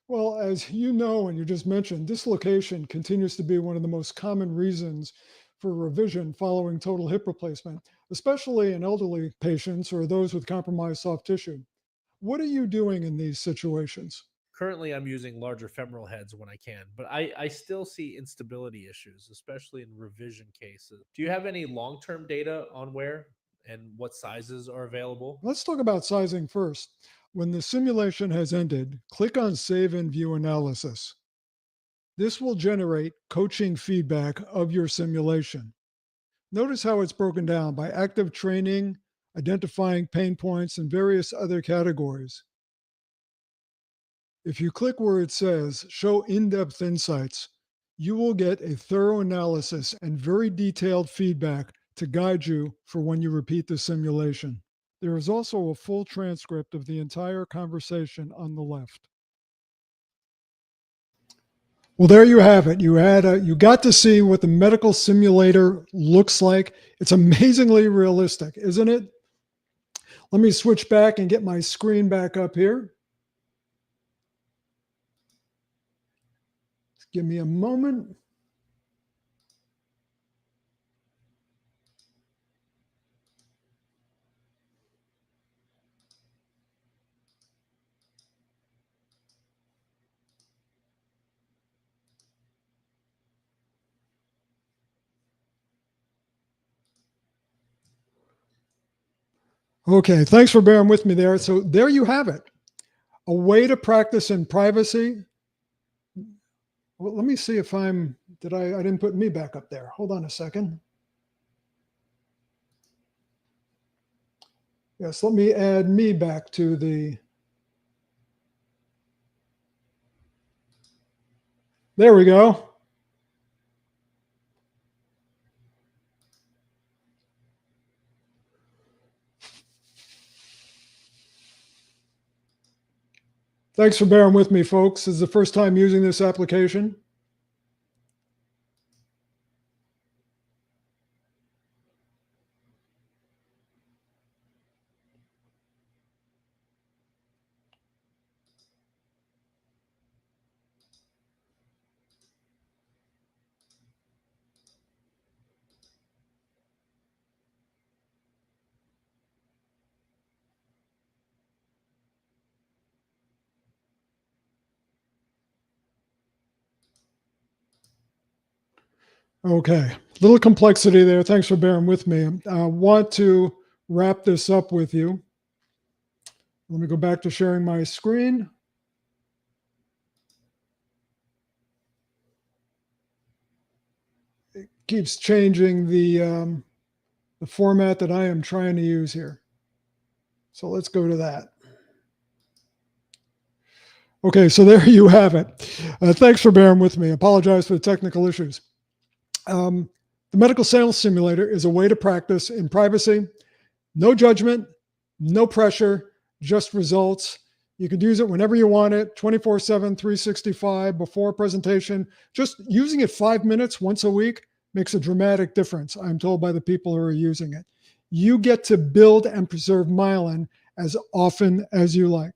Well, as you know, and you just mentioned, dislocation continues to be one of the most common reasons for revision following total hip replacement, especially in elderly patients or those with compromised soft tissue. What are you doing in these situations? Currently, I'm using larger femoral heads when I can, but I still see instability issues, especially in revision cases. Do you have any long term data on where and what sizes are available? Let's talk about sizing first. When the simulation has ended, click on Save and View Analysis. This will generate coaching feedback of your simulation. Notice how it's broken down by active training, identifying pain points, and various other categories. If you click where it says Show in-depth insights, you will get a thorough analysis and very detailed feedback to guide you for when you repeat the simulation. There is also a full transcript of the entire conversation on the left. Well, there you have it. You got to see what the medical simulator looks like. It's amazingly realistic, isn't it? Let me switch back and get my screen back up here. Give me a moment. Okay, thanks for bearing with me there. So there you have it. A way to practice in privacy. Well, let me see if I didn't put me back up there. Hold on a second. Yes, let me add me back to there we go. Thanks for bearing with me, folks. This is the first time using this application. Okay, little complexity there. Thanks for bearing with me. I want to wrap this up with you. Let me go back to sharing my screen. It keeps changing the format that I am trying to use here. So let's go to that. Okay, so there you have it. Thanks for bearing with me. Apologize for the technical issues. The medical sales simulator is a way to practice in privacy, no judgment, no pressure, just results. You can use it whenever you want it, 24/7, 365, before a presentation. Just using it 5 minutes once a week makes a dramatic difference, I'm told by the people who are using it. You get to build and preserve myelin as often as you like.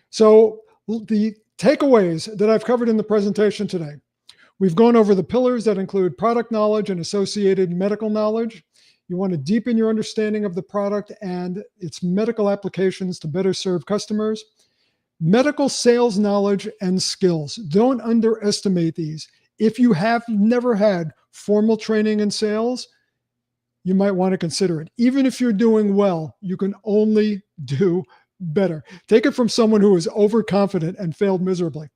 So the takeaways that I've covered in the presentation today. We've gone over the pillars that include product knowledge and associated medical knowledge. You want to deepen your understanding of the product and its medical applications to better serve customers. Medical sales knowledge and skills. Don't underestimate these. If you have never had formal training in sales, you might want to consider it. Even if you're doing well, you can only do better. Take it from someone who is overconfident and failed miserably.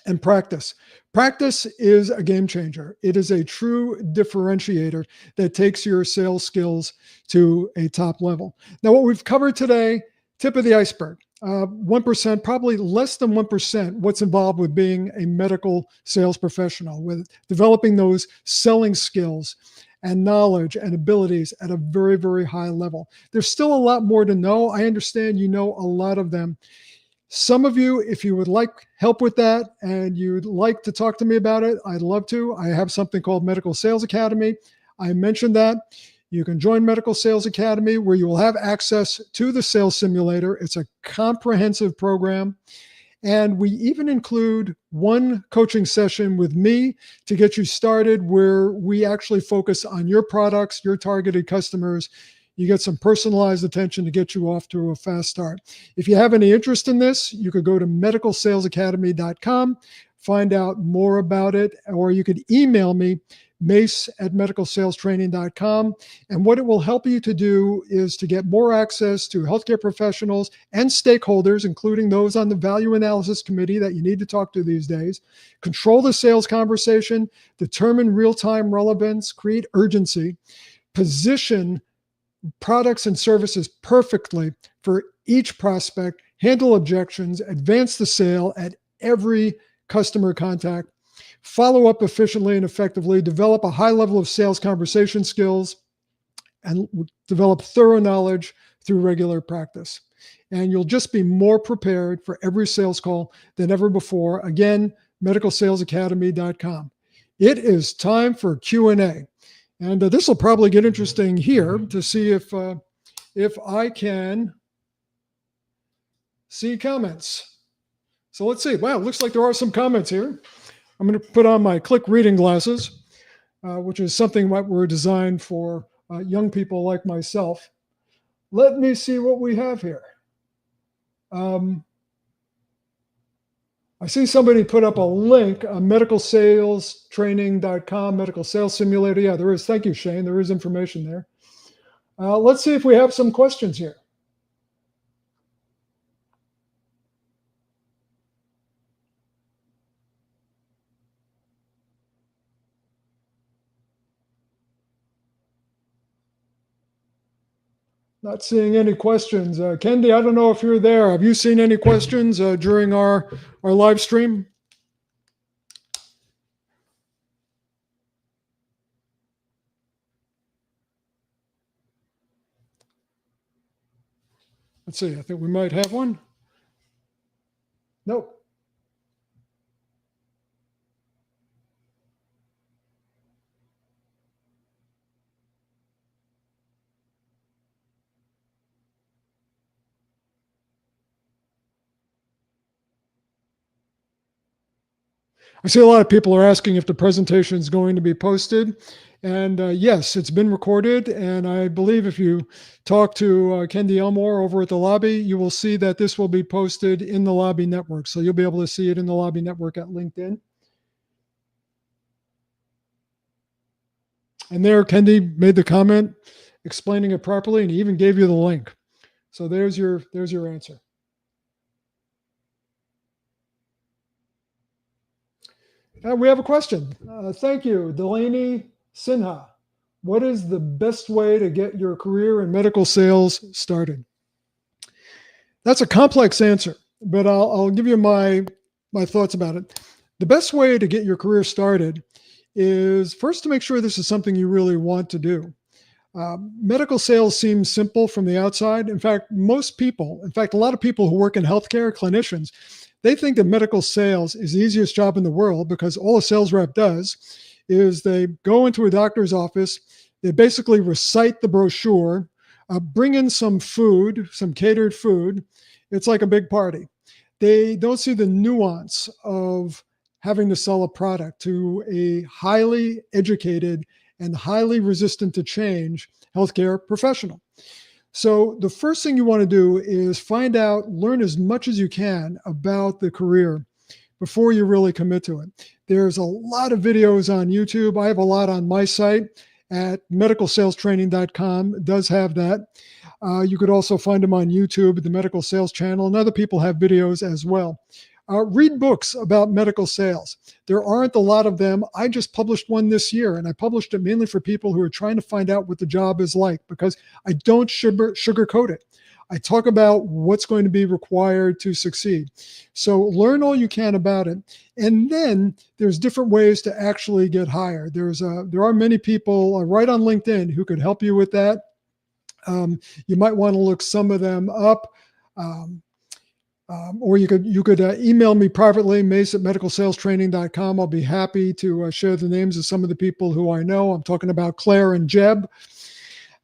And practice. Practice is a game changer. It is a true differentiator that takes your sales skills to a top level. Now, what we've covered today, tip of the iceberg. 1%, probably less than 1%, what's involved with being a medical sales professional, with developing those selling skills and knowledge and abilities at a very, very high level. There's still a lot more to know. I understand you know a lot of them. Some of you, if you would like help with that and you'd like to talk to me about it, I'd love to. I have something called Medical Sales Academy. I mentioned that. You can join Medical Sales Academy where you will have access to the sales simulator. It's a comprehensive program. And we even include one coaching session with me to get you started where we actually focus on your products, your targeted customers. You get some personalized attention to get you off to a fast start. If you have any interest in this, you could go to medicalsalesacademy.com, find out more about it, or you could email me, mace@medicalsalestraining.com. And what it will help you to do is to get more access to healthcare professionals and stakeholders, including those on the value analysis committee that you need to talk to these days, control the sales conversation, determine real-time relevance, create urgency, position products and services perfectly for each prospect, handle objections, advance the sale at every customer contact, follow up efficiently and effectively, develop a high level of sales conversation skills, and develop thorough knowledge through regular practice. And you'll just be more prepared for every sales call than ever before. Again, medicalsalesacademy.com. It is time for Q&A. And this will probably get interesting here to see if I can see comments. So let's see. Wow, looks like there are some comments here. I'm going to put on my click reading glasses, which is something that were designed for young people like myself. Let me see what we have here. I see somebody put up a link, medicalsalestraining.com, medical sales simulator. Yeah, there is. Thank you, Shane. There is information there. Let's see if we have some questions here. Not seeing any questions. Kendi, I don't know if you're there. Have you seen any questions during our live stream? Let's see. I think we might have one. Nope. I see a lot of people are asking if the presentation is going to be posted. And yes, it's been recorded. And I believe if you talk to Kendi Elmore over at the lobby, you will see that this will be posted in the lobby network. So you'll be able to see it in the lobby network at LinkedIn. And there, Kendi made the comment explaining it properly, and he even gave you the link. So there's your answer. We have a question. Thank you, Delaney Sinha. What is the best way to get your career in medical sales started? That's a complex answer, but I'll give you my thoughts about it. The best way to get your career started is first to make sure this is something you really want to do. Medical sales seems simple from the outside. In fact, a lot of people who work in healthcare, clinicians, they think that medical sales is the easiest job in the world because all a sales rep does is they go into a doctor's office, they basically recite the brochure, bring in some food, some catered food. It's like a big party. They don't see the nuance of having to sell a product to a highly educated and highly resistant to change healthcare professional. So the first thing you want to do is learn as much as you can about the career before you really commit to it. There's a lot of videos on YouTube. I have a lot on my site at medicalsalestraining.com. It does have that. You could also find them on YouTube, the Medical Sales Channel, and other people have videos as well. Read books about medical sales. There aren't a lot of them. I just published one this year, and I published it mainly for people who are trying to find out what the job is like because I don't sugarcoat it. I talk about what's going to be required to succeed. So learn all you can about it. And then there's different ways to actually get hired. There are many people right on LinkedIn who could help you with that. You might want to look some of them up. Or you could email me privately, mace@medicalsalestraining.com. I'll be happy to share the names of some of the people who I know. I'm talking about Claire and Jeb.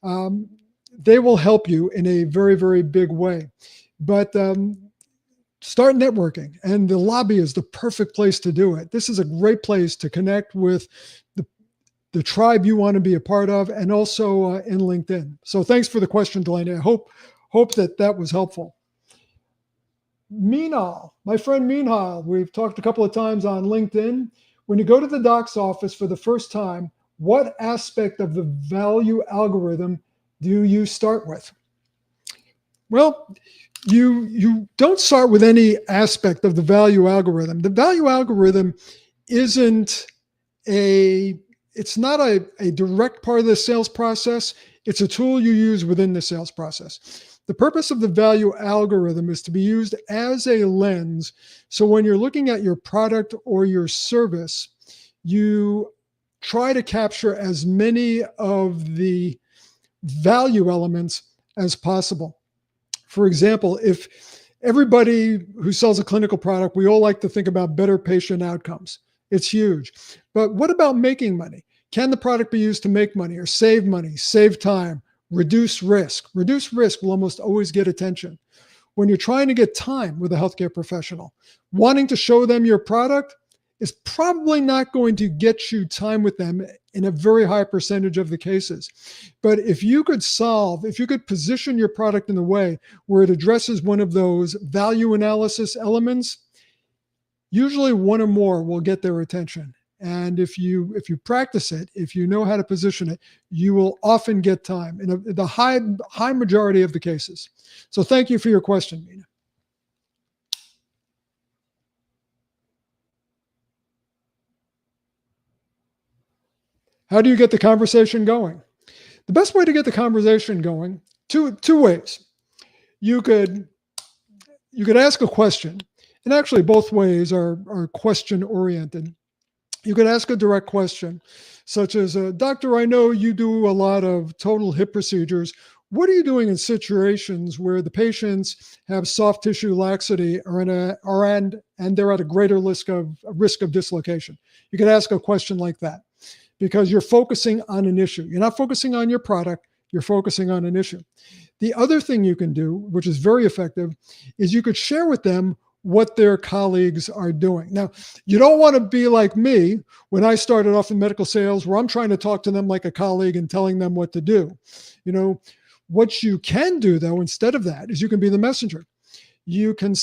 They will help you in a very, very big way. But start networking, and the lobby is the perfect place to do it. This is a great place to connect with the tribe you want to be a part of, and also in LinkedIn. So thanks for the question, Delaney. I hope that was helpful. Meenal, my friend Meenal, we've talked a couple of times on LinkedIn. When you go to the doc's office for the first time, what aspect of the value algorithm do you start with? Well, you don't start with any aspect of the value algorithm. The value algorithm isn't it's not a direct part of the sales process. It's a tool you use within the sales process. The purpose of the value algorithm is to be used as a lens. So when you're looking at your product or your service, you try to capture as many of the value elements as possible. For example, if everybody who sells a clinical product, we all like to think about better patient outcomes. It's huge. But what about making money? Can the product be used to make money, save time, reduce risk? Reduce risk will almost always get attention. When you're trying to get time with a healthcare professional, wanting to show them your product is probably not going to get you time with them in a very high percentage of the cases. But if you could position your product in a way where it addresses one of those value analysis elements, usually one or more will get their attention. And if you practice it, if you know how to position it, you will often get time in the high majority of the cases. So thank you for your question, Mina. How do you get the conversation going? The best way to get the conversation going, two ways. You could ask a question, and actually both ways are question oriented. You could ask a direct question, such as, Doctor, I know you do a lot of total hip procedures. What are you doing in situations where the patients have soft tissue laxity and they're at a greater risk of dislocation? You could ask a question like that, because you're focusing on an issue. You're not focusing on your product, you're focusing on an issue. The other thing you can do, which is very effective, is you could share with them what their colleagues are doing. Now, you don't want to be like me when I started off in medical sales, where I'm trying to talk to them like a colleague and telling them what to do. What you can do, though, instead of that, is you can be the messenger. You can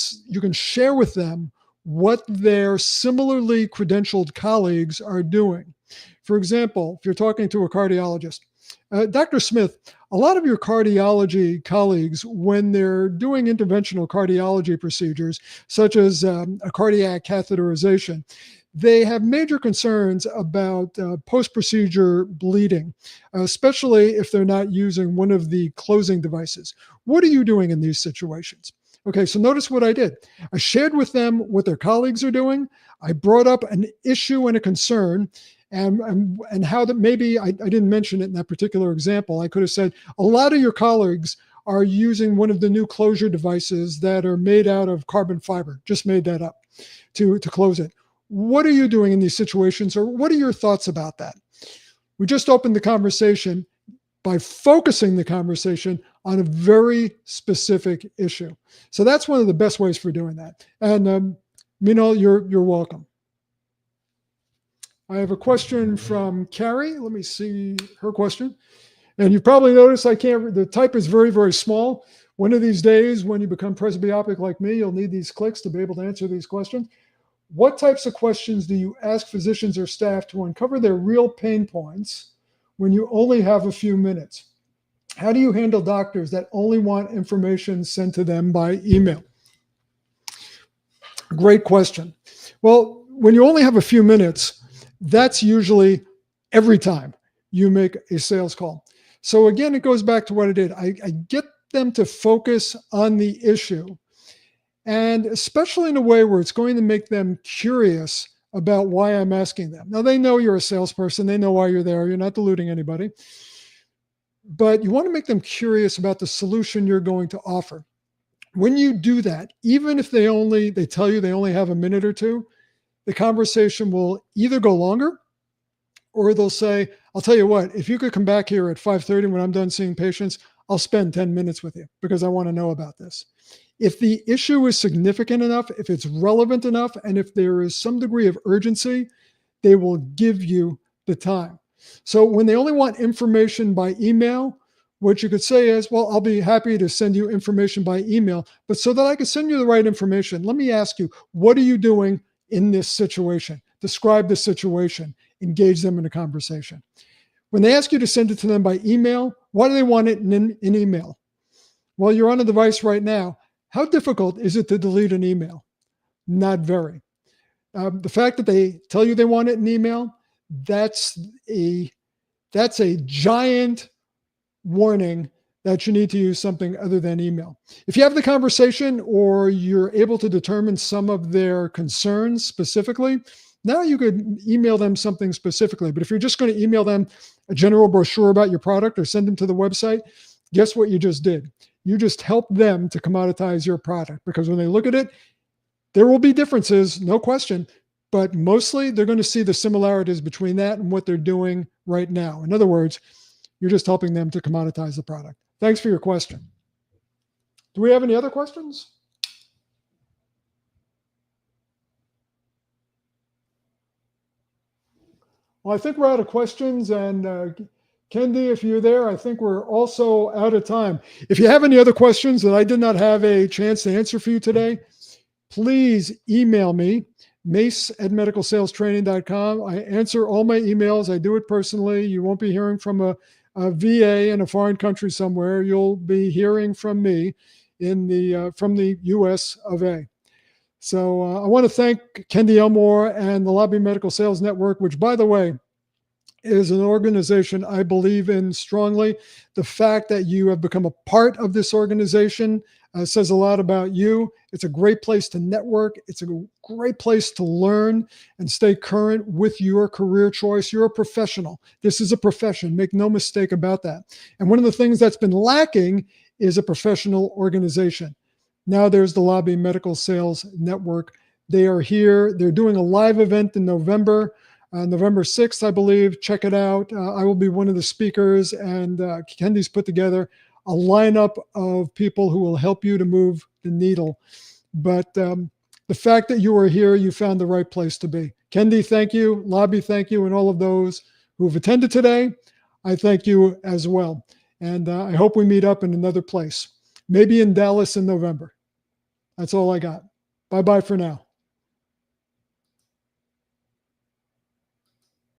share with them what their similarly credentialed colleagues are doing. For example, if you're talking to a cardiologist, Dr. Smith, a lot of your cardiology colleagues, when they're doing interventional cardiology procedures, such as a cardiac catheterization, they have major concerns about post-procedure bleeding, especially if they're not using one of the closing devices. What are you doing in these situations? Okay, so notice what I did. I shared with them what their colleagues are doing. I brought up an issue and a concern, and how that maybe I didn't mention it in that particular example. I could have said, a lot of your colleagues are using one of the new closure devices that are made out of carbon fiber. Just made that up to close it. What are you doing in these situations, or what are your thoughts about that? We just opened the conversation by focusing the conversation on a very specific issue. So that's one of the best ways for doing that. And Minal, you're welcome. I have a question from Carrie. Let me see her question. And you probably noticed the type is very, very small. One of these days, when you become presbyopic like me, you'll need these clicks to be able to answer these questions. What types of questions do you ask physicians or staff to uncover their real pain points when you only have a few minutes? How do you handle doctors that only want information sent to them by email? Great question. Well, when you only have a few minutes, that's usually every time you make a sales call. So again, it goes back to what I did. I get them to focus on the issue, and especially in a way where it's going to make them curious about why I'm asking them. Now, they know you're a salesperson. They know why you're there. You're not deluding anybody. But you want to make them curious about the solution you're going to offer. When you do that, even if they tell you they only have a minute or two, the conversation will either go longer, or they'll say, I'll tell you what, if you could come back here at 5:30 when I'm done seeing patients, I'll spend 10 minutes with you because I want to know about this. If the issue is significant enough, if it's relevant enough, and if there is some degree of urgency, they will give you the time. So when they only want information by email, what you could say is, well, I'll be happy to send you information by email, but so that I can send you the right information, let me ask you, what are you doing in this situation? Describe the situation, engage them in a conversation. When they ask you to send it to them by email, why do they want it in email? Well, you're on a device right now. How difficult is it to delete an email? Not very. The fact that they tell you they want it in email, that's a giant warning that you need to use something other than email. If you have the conversation or you're able to determine some of their concerns specifically, now you could email them something specifically. But if you're just going to email them a general brochure about your product or send them to the website, guess what you just did? You just helped them to commoditize your product, because when they look at it, there will be differences, no question, but mostly they're going to see the similarities between that and what they're doing right now. In other words, you're just helping them to commoditize the product. Thanks for your question. Do we have any other questions? Well, I think we're out of questions, and Kendi, if you're there, I think we're also out of time. If you have any other questions that I did not have a chance to answer for you today, please email me, mace@medicalsalestraining.com. I answer all my emails. I do it personally. You won't be hearing from a VA in a foreign country somewhere. You'll be hearing from me from the US of A. So I want to thank Kendi Elmore and the Lobby Medical Sales Network, which, by the way, is an organization I believe in strongly. The fact that you have become a part of this organization says a lot about you. It's a great place to network. It's a great place to learn and stay current with your career choice. You're a professional. This is a profession. Make no mistake about that. And one of the things that's been lacking is a professional organization. Now there's the Lobby Medical Sales Network. They are here. They're doing a live event in November. November 6th, I believe. Check it out. I will be one of the speakers, and Kendi's put together a lineup of people who will help you to move the needle. But the fact that you are here, you found the right place to be. Kendi, thank you. Lobby, thank you. And all of those who have attended today, I thank you as well. And I hope we meet up in another place, maybe in Dallas in November. That's all I got. Bye-bye for now.